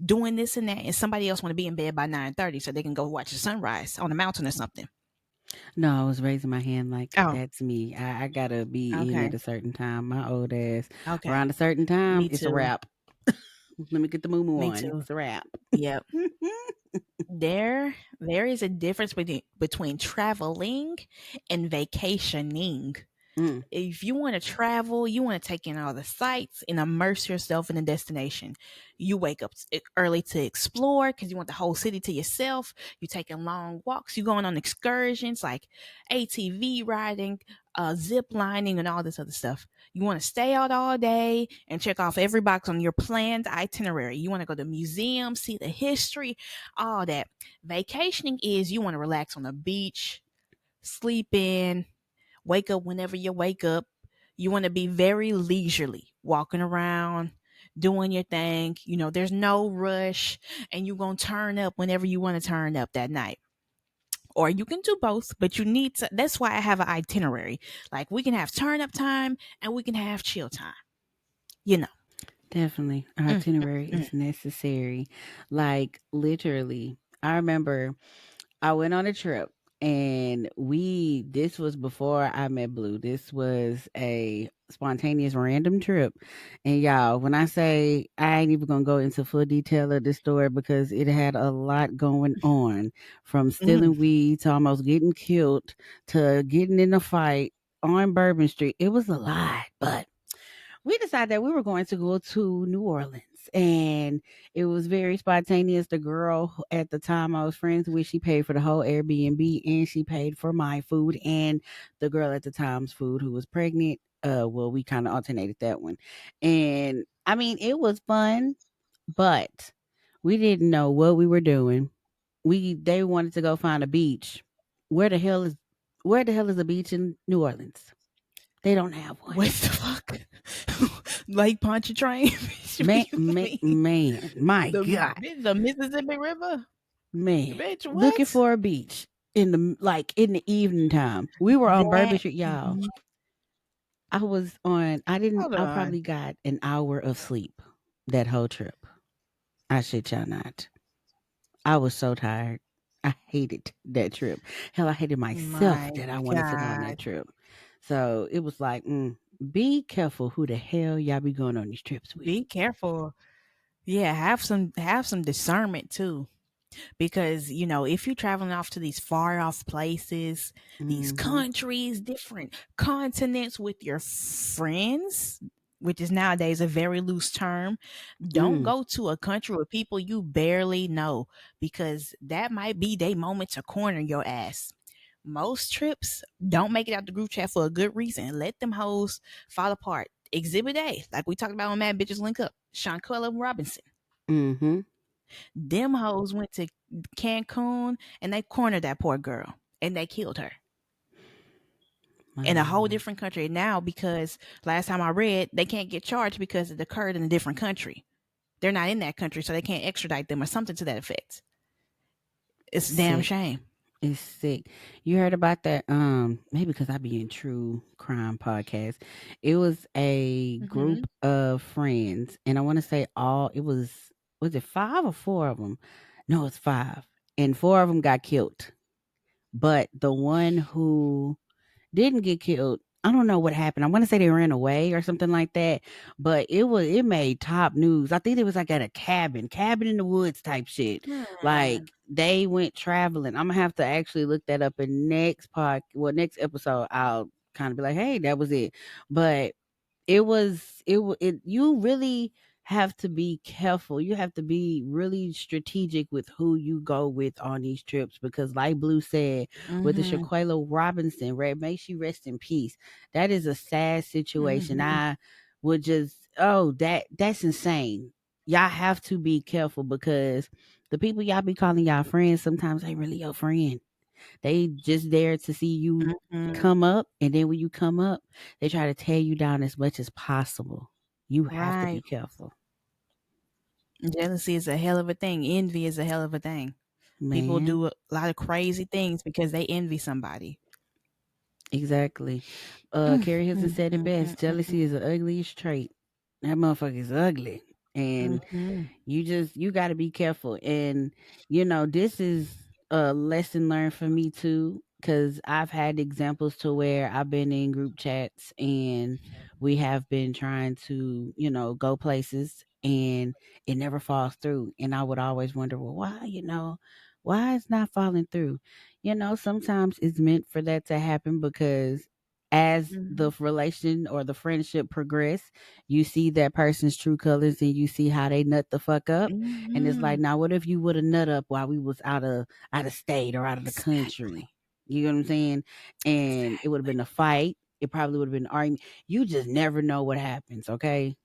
doing this and that, and somebody else want to be in bed by 9:30 so they can go watch the sunrise on a mountain or something. No, I was raising my hand like Oh, that's me. I gotta be in okay. at a certain time. My old ass Okay. around a certain time, Me it's a too. wrap. Let me get the moo Me on. too. It's a wrap. Yep. There is a difference between traveling and vacationing. Mm. If you want to travel, you want to take in all the sights and immerse yourself in a destination. You wake up early to explore because you want the whole city to yourself. You're taking long walks. You're going on excursions like ATV riding, zip lining, and all this other stuff. You want to stay out all day and check off every box on your planned itinerary. You want to go to museums, see the history, all that. Vacationing is you want to relax on the beach, sleep in, wake up whenever you wake up. You want to be very leisurely, walking around, doing your thing. There's no rush, and you're going to turn up whenever you want to turn up that night. Or you can do both, but you need to. That's why I have an itinerary. Like we can have turn up time and we can have chill time. You know. Definitely. Mm, mm, Itinerary mm. is necessary. Like literally. I remember I went on a trip and this was before I met Blue. This was a spontaneous random trip. And y'all, when I say I ain't even gonna go into full detail of the story because it had a lot going on, from Mm. stealing weed to almost getting killed to getting in a fight on Bourbon Street. It was a lot, but we decided that we were going to go to New Orleans. And it was very spontaneous. The girl at the time I was friends with, she paid for the whole Airbnb and she paid for my food and the girl at the time's food who was pregnant. Well, we kind of alternated that one. And I mean, it was fun, but we didn't know what we were doing. They wanted to go find a beach. Where the hell is where the hell is a beach in New Orleans? They don't have one. What the fuck? Lake Pontchartrain? Man, What you man, mean? man, my The God, the Mississippi River? man, Bitch, looking what? for a beach in the evening time. We were on Bourbon That Street, y'all. I hold probably on. got an hour of sleep that whole trip. I shit y'all not. I was so tired. I hated that trip. Hell, I hated myself My that I wanted to go on that God. trip. So it was like, be careful who the hell y'all be going on these trips with. Be careful. Yeah, have some discernment too. Because if you're traveling off to these far off places, these Hmm. countries, different continents with your friends, which is nowadays a very loose term, don't Mm, go to a country with people you barely know, because that might be their moment to corner your ass. Most trips don't make it out the group chat for a good reason. Let them hoes fall apart. Exhibit A, like we talked about on Mad Bitches Link Up, Shanquella Robinson. mm-hmm. Them hoes went to Cancun and they cornered that poor girl and they killed her My in a whole Lord. different country. Now, because last time I read, they can't get charged because it occurred in a different country. They're not in that country, so they can't extradite them or something to that effect. It's a damn Sick. shame. It's sick. You heard about that? Maybe because I be in true crime podcast. It was a Mm-hmm. group of friends, and I want to say was it five or four of them? No, it's five, and four of them got killed. But the one who didn't get killed. I don't know what happened. I want to say they ran away or something like that, but it made top news. I think it was like at a cabin in the woods type shit. Hmm. Like they went traveling. I'm gonna have to actually look that up in next episode. I'll kind of be like, hey, that was it. But you really have to be careful. You have to be really strategic with who you go with on these trips because like Blue said, with the Mm-hmm. Shaquella Robinson, right? May she rest in peace. That is a sad situation. Mm-hmm. I would just that's insane. Y'all have to be careful because the people y'all be calling y'all friends sometimes ain't really your friend. They just there to see you Mm-hmm. come up, and then when you come up, they try to tear you down as much as possible. You have to be Right. careful, Jealousy is a hell of a thing. Envy is a hell of a thing. People man. do a lot of crazy things because they envy somebody. Exactly. Mm, Carrie Hilson mm, said it mm, best. mm, mm, Jealousy is the ugliest trait. That motherfucker is ugly, and mhm. you got to be careful. And this is a lesson learned for me too, because I've had examples to where I've been in group chats and we have been trying to go places and it never falls through, and I would always wonder, well, why it's not falling through. Sometimes it's meant for that to happen because as the Mhm. relation or the friendship progress, you see that person's true colors and you see how they nut the fuck up. And it's like, Mhm. now what if you would have nut up while we was out of state or out of the country? Exactly. You know what I'm saying? And it would have been a Exactly. fight. It probably would have been an argument. You just never know what happens, okay?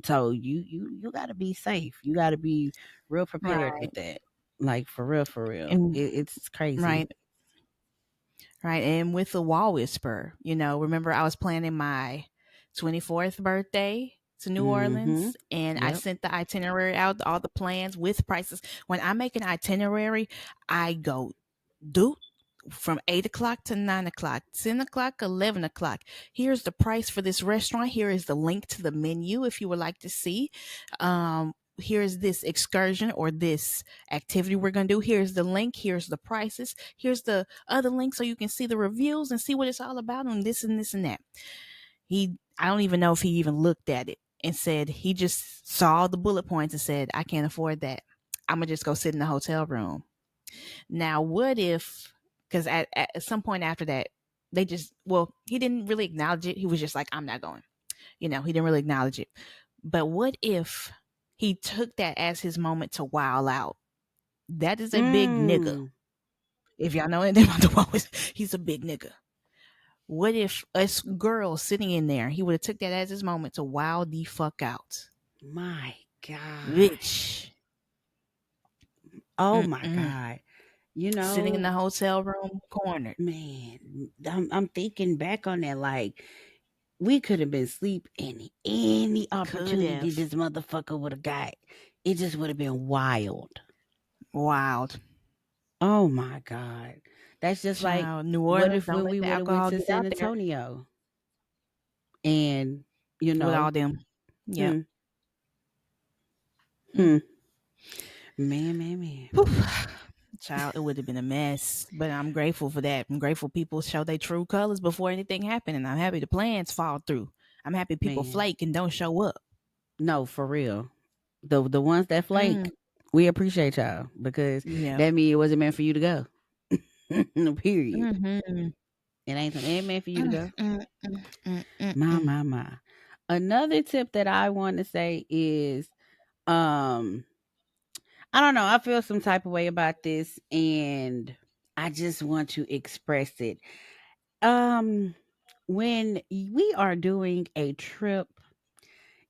So you gotta be safe. You gotta be real prepared with Right. that. Like for real, for real. And It's crazy. right. Right. And with the wall whisper, remember I was planning my 24th birthday to New Mm-hmm. Orleans and I Yep. sent the itinerary out, all the plans with prices. When I make an itinerary, I go do from 8 o'clock to 9 o'clock, 10 o'clock, 11 o'clock. Here's the price for this restaurant. Here is the link to the menu if you would like to see. here's this excursion or this activity we're going to do. Here's the link. Here's the prices. Here's the other link so you can see the reviews and see what it's all about and this and this and that. I don't even know if he even looked at it and said, he just saw the bullet points and said, I can't afford that. I'm going to just go sit in the hotel room. Now, what if, because at some point after that, they just, well, he didn't really acknowledge it. He was just like, I'm not going. He didn't really acknowledge it. But what if he took that as his moment to wow out? That is a big nigga. Mm. If y'all know anything about the boys, he's a big nigga. What if us girls sitting in there, he would have took that as his moment to wow the fuck out? My God. Bitch. Oh my Mm-mm. God. Sitting in the hotel room, cornered. Man, I'm thinking back on that like we could have been asleep any Could opportunity have. this motherfucker would have got. It just would have been wild. Wild. Oh my God. That's just like Child, New what Orleans, if don't when let we the would have went alcohol to get San out there Antonio and you with all know, them. Yep. hmm, Mm. hmm, man. Whew. Child, it would have been a mess. But I'm grateful for that. I'm grateful people show their true colors before anything happened. And I'm happy the plans fall through. I'm happy people Man. flake and don't show up. No, for real. The ones that Mm. flake, we appreciate y'all because Yeah. that means it wasn't meant for you to go. Period. Mm-hmm. It ain't meant for you to Mm, go. mm, mm, mm, mm, My, mm. my, my. Another tip that I want to say is um I don't know, I feel some type of way about this and I just want to express it. Um when we are doing a trip,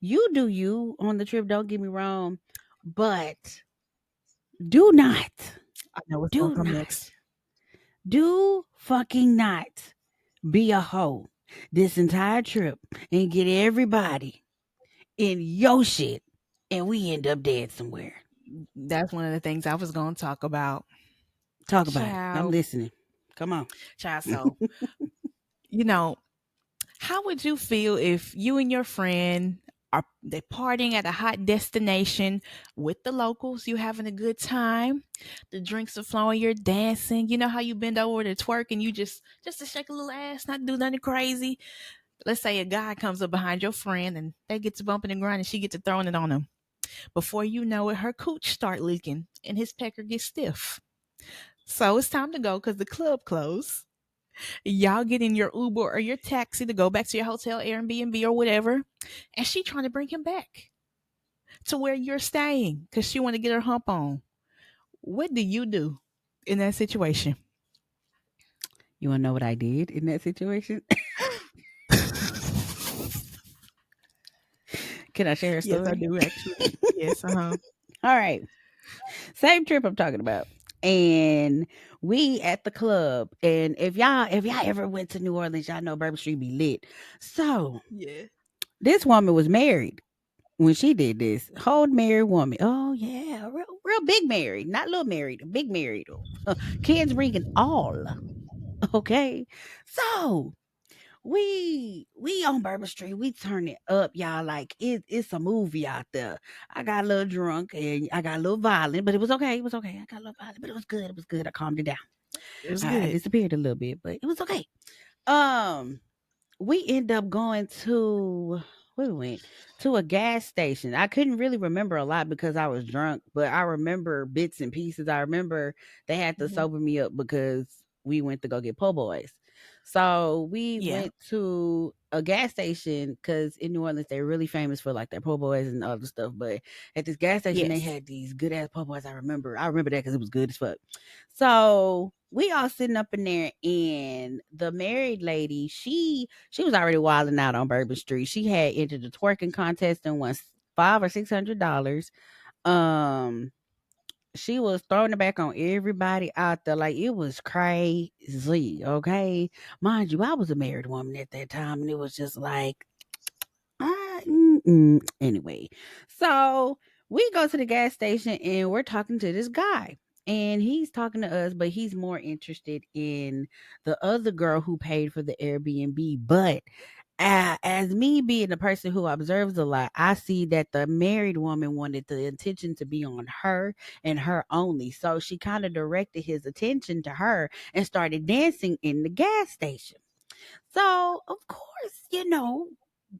you do you on the trip, don't get me wrong, but do not, I know what's going to do come not, next. do fucking not be a hoe this entire trip and get everybody in your shit and we end up dead somewhere. That's one of the things I was going to talk about. Talk about it. I'm Child. listening. Come on. Child. So, you know, how would you feel if you and your friend are they partying at a hot destination with the locals? You having a good time. The drinks are flowing. You're dancing. You know how you bend over to twerk and you just to shake a little ass, not do nothing crazy. Let's say a guy comes up behind your friend and they get to bumping and grinding. She gets to throwing it on him. Before you know it, her cooch start leaking and his pecker gets stiff. So it's time to go because the club closed. Y'all get in your Uber or your taxi to go back to your hotel, Airbnb, or whatever. And she trying to bring him back to where you're staying because she want to get her hump on. What do you do in that situation? You want to know what I did in that situation? Can I share a Yes, I story? do actually. Yes, uh-huh. All right. Same trip I'm talking about. And we at the club. And if y'all ever went to New Orleans, y'all know Bourbon Street be lit. So Yeah. this woman was married when she did this. Whole married woman. Oh yeah. Real big married. Not little married. Big married. Kids ringing all. Okay. So we on Bourbon Street, we turn it up, y'all. Like it's a movie out there. I got a little drunk and I got a little violent, but it was okay. It was okay. I got a little violent, but it was good. It was good. I calmed it down. It was I good. disappeared a little bit, but it was okay. Um, we end up going to where we went to a gas station. I couldn't really remember a lot because I was drunk, but I remember bits and pieces. I remember they had to Mhm. sober me up because we went to go get po' boys. So we Yeah. went to a gas station because in New Orleans they're really famous for like their po' boys and other stuff. But at this gas station they Yes. had these good ass po' boys. I remember that because it was good as fuck. So we all sitting up in there, and the married lady, she was already wilding out on Bourbon Street. She had entered the twerking contest and won $500 or $600. Um, she was throwing it back on everybody out there like it was crazy. Okay, mind you, I was a married woman at that time, and it was just like anyway, so we go to the gas station and we're talking to this guy. And he's talking to us, but he's more interested in the other girl who paid for the Airbnb. But As me being the person who observes a lot, I see that the married woman wanted the attention to be on her and her only. So she kind of directed his attention to her and started dancing in the gas station. So, of course,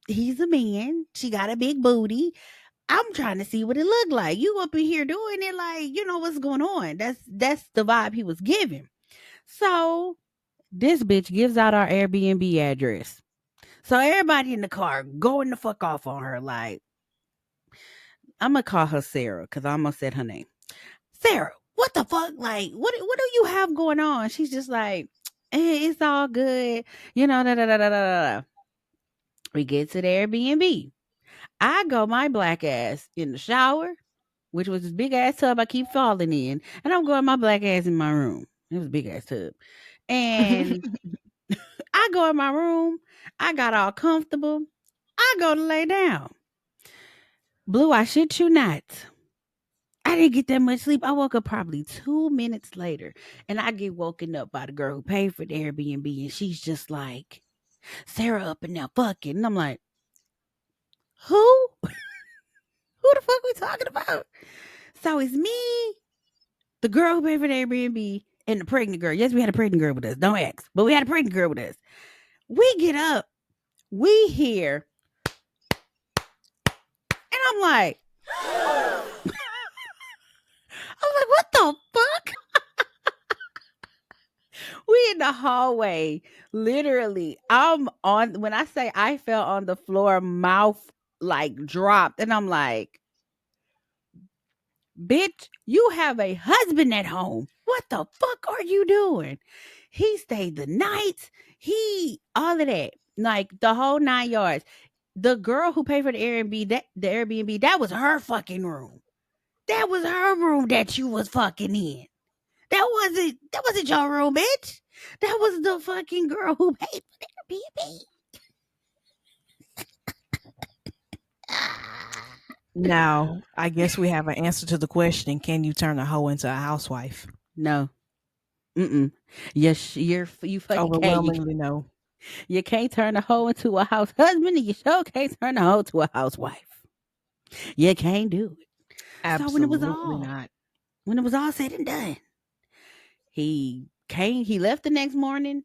he's a man. She got a big booty. I'm trying to see what it looked like. You up in here doing it like, what's going on. That's the vibe he was giving. So, this bitch gives out our Airbnb address. So everybody in the car going the fuck off on her. Like, I'm gonna call her Sarah because I almost said her name. Sarah, what the fuck? Like, what do you have going on? She's just like, it's all good. Da da da da da da. We get to the Airbnb. I go my black ass in the shower, which was this big ass tub I keep falling in, and I'm going my black ass in my room. It was a big ass tub. And I go in my room. I got all comfortable. I go to lay down. Blue, I shit you not. I didn't get that much sleep. I woke up probably 2 minutes later, and I get woken up by the girl who paid for the Airbnb, and she's just like, Sarah up and now fucking. And I'm like, who? Who the fuck we talking about? So it's me, the girl who paid for the Airbnb, and the pregnant girl. Yes, we had a pregnant girl with us. Don't ask, but we had a pregnant girl with us. We get up, we hear, and I'm like, what the fuck? We in the hallway, literally. When I say I fell on the floor, mouth like dropped, and I'm like, bitch, you have a husband at home. What the fuck are you doing? He stayed the night. All of that, like the whole 9 yards. The girl who paid for the Airbnb, that was her fucking room. That was her room that you was fucking in. That wasn't your room, bitch. That was the fucking girl who paid for the Airbnb. Now, I guess we have an answer to the question: can you turn a hoe into a housewife? No. Mm-mm. Yes, you fucking can't. Overwhelmingly, no. You can't turn a hoe into a house husband, and you sure can't turn a hoe to a housewife. You can't do it. So Absolutely not. when it was all said and done, he left the next morning,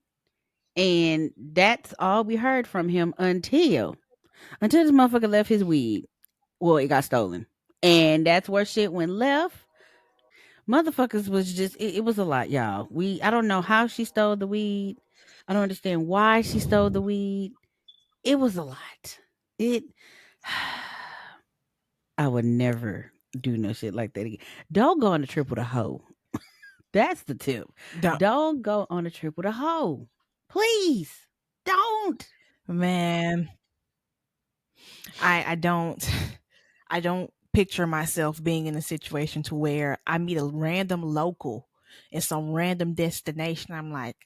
and that's all we heard from him until this motherfucker left his weed. Well, it got stolen. And that's where shit went left. Motherfuckers was just it was a lot, y'all. I don't know how she stole the weed. I don't understand why she stole the weed. It was a lot. It I would never do no shit like that again. Don't go on a trip with a hoe. That's the tip. Don't, Don't go on a trip with a hoe. Please. Don't. man. I don't I don't picture myself being in a situation to where I meet a random local in some random destination. I'm like,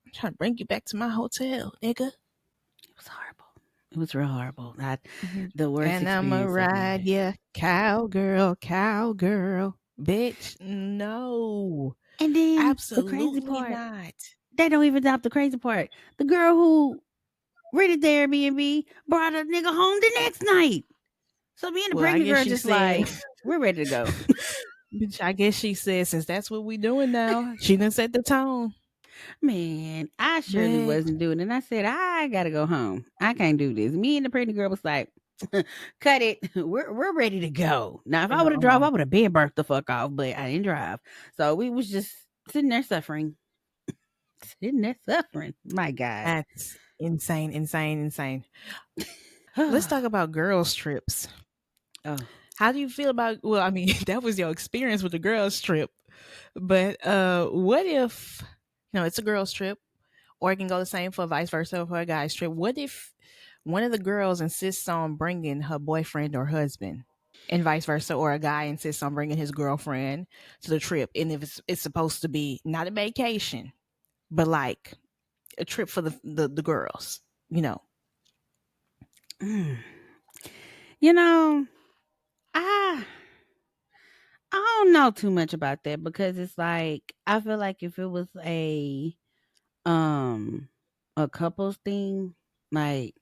I'm trying to bring you back to my hotel, nigga. It was horrible. It was real horrible. Mhm. The worst And I'ma experience of my ride life. ya, cowgirl, cowgirl. Bitch, no. And then the crazy Absolutely part, not. they don't even doubt the crazy part. The girl who rented the Airbnb brought a nigga home the next night. So me and the Well, I pregnant guess girl she just said, like, we're ready to go. bitch, I guess she said, since that's what we doing now, she done set the tone. Man, I surely Bitch, wasn't doing it. And I said, I gotta go home. I can't do this. Me and the pregnant girl was like, cut it. We're ready to go. Now, if I would have drove, uh-uh. I would have been burnt the fuck off, but I didn't drive. So we was just sitting there suffering. Sitting there suffering. My God. That's insane, insane, insane. Let's talk about girls' trips. Oh. How do you feel about, well, I mean, that was your experience with the girls' trip. But what if, it's a girls' trip, or it can go the same for vice versa for a guy's trip. What if one of the girls insists on bringing her boyfriend or husband, and vice versa, or a guy insists on bringing his girlfriend to the trip, and if it's supposed to be not a vacation, but like a trip for the girls, you know? Mm. You know, I I don't know too much about that because it's like I feel like if it was um a couples thing, like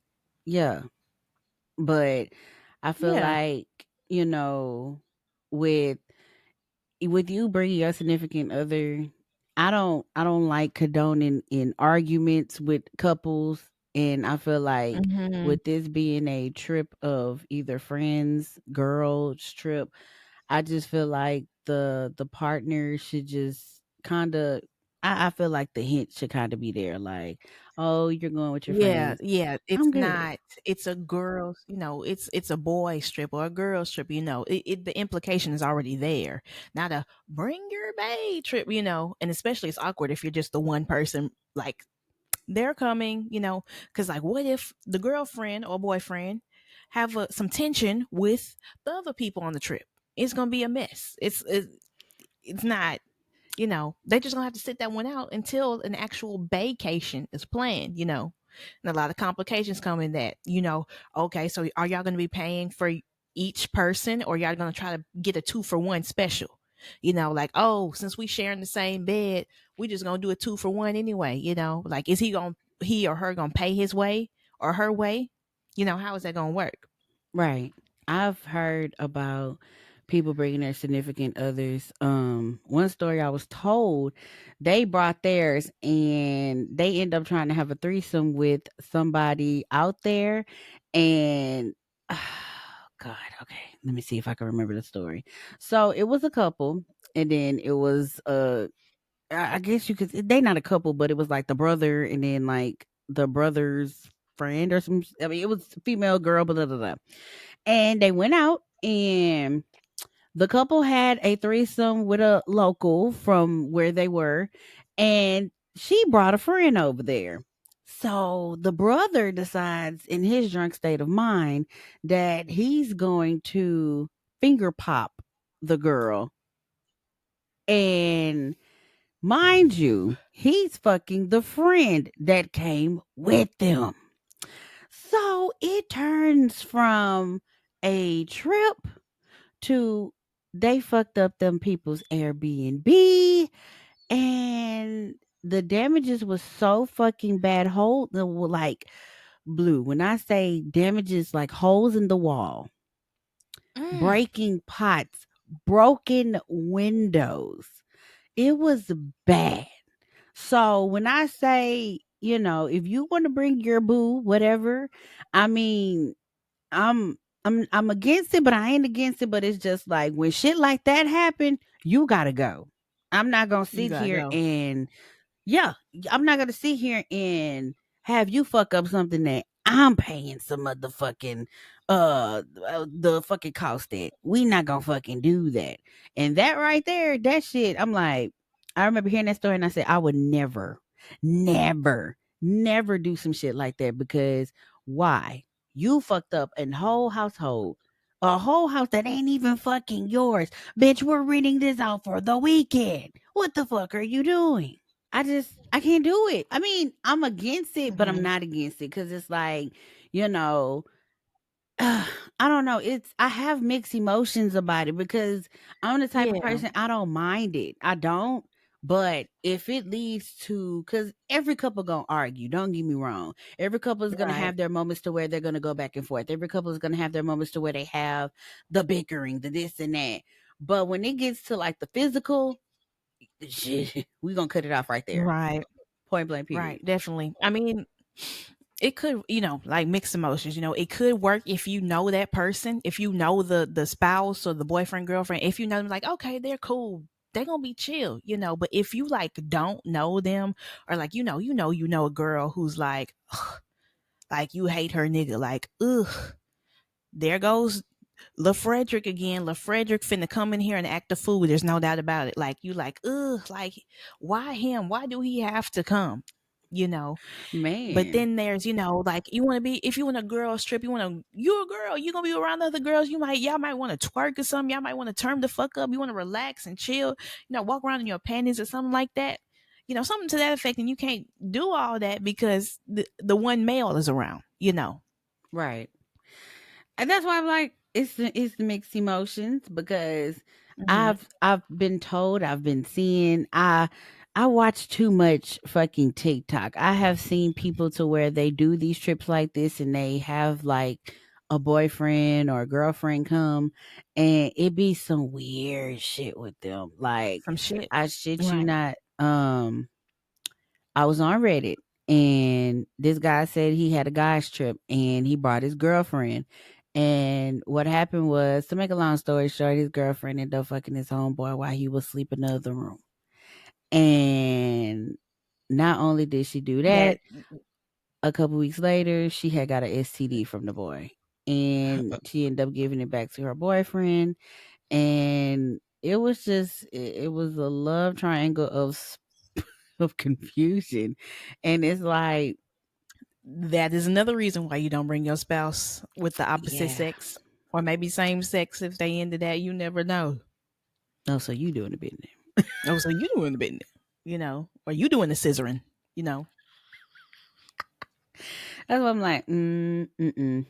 Yeah, but I feel Yeah. like, you know, with you bringing your significant other, I don't like condoning in arguments with couples, and I feel like Mhm. with this being a trip of either friends, girls trip, I just feel like the partner should just kind of. I feel like the hint should kind of be there, like, oh, you're going with your Yeah, friends. yeah, it's I'm good. not it's a girl's, it's a boy trip or a girl's trip, the implication is already there. Not a bring your bae trip, and especially it's awkward if you're just the one person, like, they're coming, because, like, what if the girlfriend or boyfriend have some tension with the other people on the trip? It's gonna be a mess. It's not, they just gonna have to sit that one out until an actual vacation is planned, and a lot of complications come in that, okay, so are y'all gonna be paying for each person, or y'all gonna try to get a 2-for-1 special, like, oh, since we sharing the same bed, we just gonna do a 2-for-1 anyway, like, is he or her gonna pay his way or her way, how is that gonna work? Right. I've heard about people bringing their significant others. One story I was told, they brought theirs and they end up trying to have a threesome with somebody out there, and God, okay, let me see if I can remember the story. So it was a couple, and then it was I guess you could, they not a couple, but it was like the brother and then like the brother's friend or some, I mean, it was female girl, blah, blah, blah. And they went out, and the couple had a threesome with a local from where they were, and she brought a friend over there. So the brother decides in his drunk state of mind that he's going to finger pop the girl. And mind you, he's fucking the friend that came with them. So it turns from a trip to they fucked up them people's Airbnb, and the damages was so fucking bad. Hole the like Blue. When I say damages, like holes in the wall, Mm. breaking pots, broken windows. It was bad. So when I say, if you want to bring your boo, whatever, I mean, I'm I'm against it, but I ain't against it. But it's just like when shit like that happen, you gotta go. I'm not gonna You sit gotta here go. and yeah, I'm not gonna sit here and have you fuck up something that I'm paying some motherfucking the fucking cost that we not gonna fucking do that. And that right there, that shit, I'm like, I remember hearing that story and I said I would never, never, never do some shit like that because why? You fucked up a whole household. A whole house that ain't even fucking yours. Bitch, we're renting this out for the weekend. What the fuck are you doing? I can't do it. I mean, I'm against it, but I'm Hmm. not against it because it's like, you know, I don't know. I have mixed emotions about it because I'm the type of Yeah. person I don't mind it. I don't. But if it leads to, because every couple gonna argue, don't get me wrong. Every couple is gonna Right. have their moments to where they're gonna go back and forth. Every couple is gonna have their moments to where they have the bickering, the this and that. But when it gets to like the physical, shit, we gonna cut it off right there. Right. Point blank. Period. Right, definitely. I mean, it could, like, mixed emotions. It could work if you know that person, if you know the spouse or the boyfriend, girlfriend, if you know them, like, okay, they're cool. They're gonna be chill, But if you, like, don't know them, or, like, you know a girl who's like, ugh, like, you hate her nigga, like, ugh, there goes LaFrederick again. LaFrederick finna come in here and act a fool. There's no doubt about it. Like, you like, ugh, like, why him? Why do he have to come? You know. But Man. then there's, like, you want to be, if you want a girl trip, you're a girl, you're gonna be around other girls. Y'all might want to twerk or something. Y'all might want to turn the fuck up. You want to relax and chill, walk around in your panties or something like that. Something to that effect. And you can't do all that because the one male is around. Right. And that's why I'm like, it's mixed emotions because Hmm. I've been told, I've been seeing. I watch too much fucking TikTok. I have seen people to where they do these trips like this and they have like a boyfriend or a girlfriend come and it be some weird shit with them. Like Some shit. I shit you Right. not. I was on Reddit and this guy said he had a guy's trip and he brought his girlfriend. And what happened was, to make a long story short, his girlfriend ended up fucking his homeboy while he was sleeping in the other room. And not only did she do that, That a couple weeks later, she had got a STD from the boy. And she ended up giving it back to her boyfriend. And it was just, it was a love triangle of confusion. And it's like, that is another reason why you don't bring your spouse with the opposite yeah. sex, or maybe same sex if they into that. You never know. Oh, so you doing the business. Oh, so you doing the business, or you doing the scissoring, That's what I'm like, I, Mm-mm,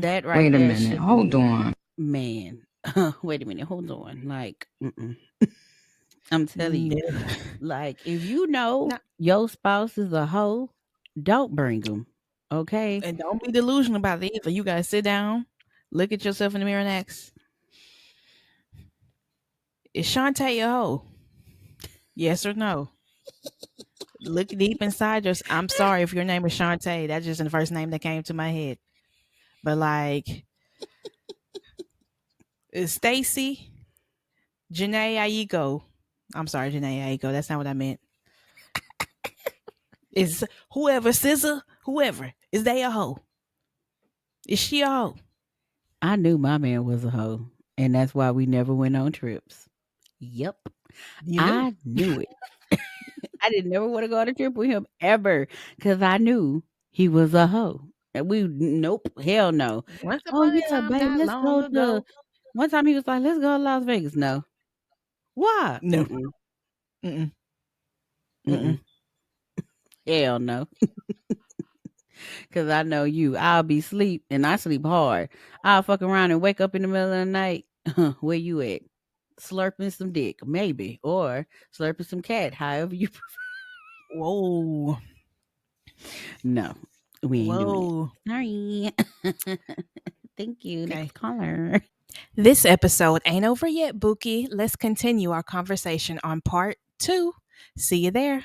that right Wait a there minute. should Hold be, on. man. Wait a minute, hold on. Like, I'm telling you, no. like, if you know No, your spouse is a hoe, don't bring them. Okay. and don't be delusional about it either. You gotta sit down, look at yourself in the mirror, and ask, "Is Shantae a hoe? Yes or no?" Look deep inside yours. I'm sorry if your name is Shantae. That's just the first name that came to my head. But like, is Stacy, Janae Aiko? I'm sorry, Janae Aiko. That's not what I meant. Is whoever scissor, whoever, is they a hoe? Is she a hoe? I knew my man was a hoe, and that's why we never went on trips. Yep. You knew. I knew it. I didn't never want to go on a trip with him ever because I knew he was a hoe. And nope, hell no. Once Oh upon a yeah, time, babe, not let's long go to. ago. One time he was like, "Let's go to Las Vegas." No, why? No. Mm-mm, Mm-mm. mm-mm. Mm-mm. Hell no, because I know you. I'll be sleep and I sleep hard. I'll fuck around and wake up in the middle of the night. Where you at? Slurping some dick, maybe, or slurping some cat. However you. Whoa. No, we ain't doing it. Whoa. Sorry. Thank you. Okay. Next caller. This episode ain't over yet, Bookie. Let's continue our conversation on part 2. See you there.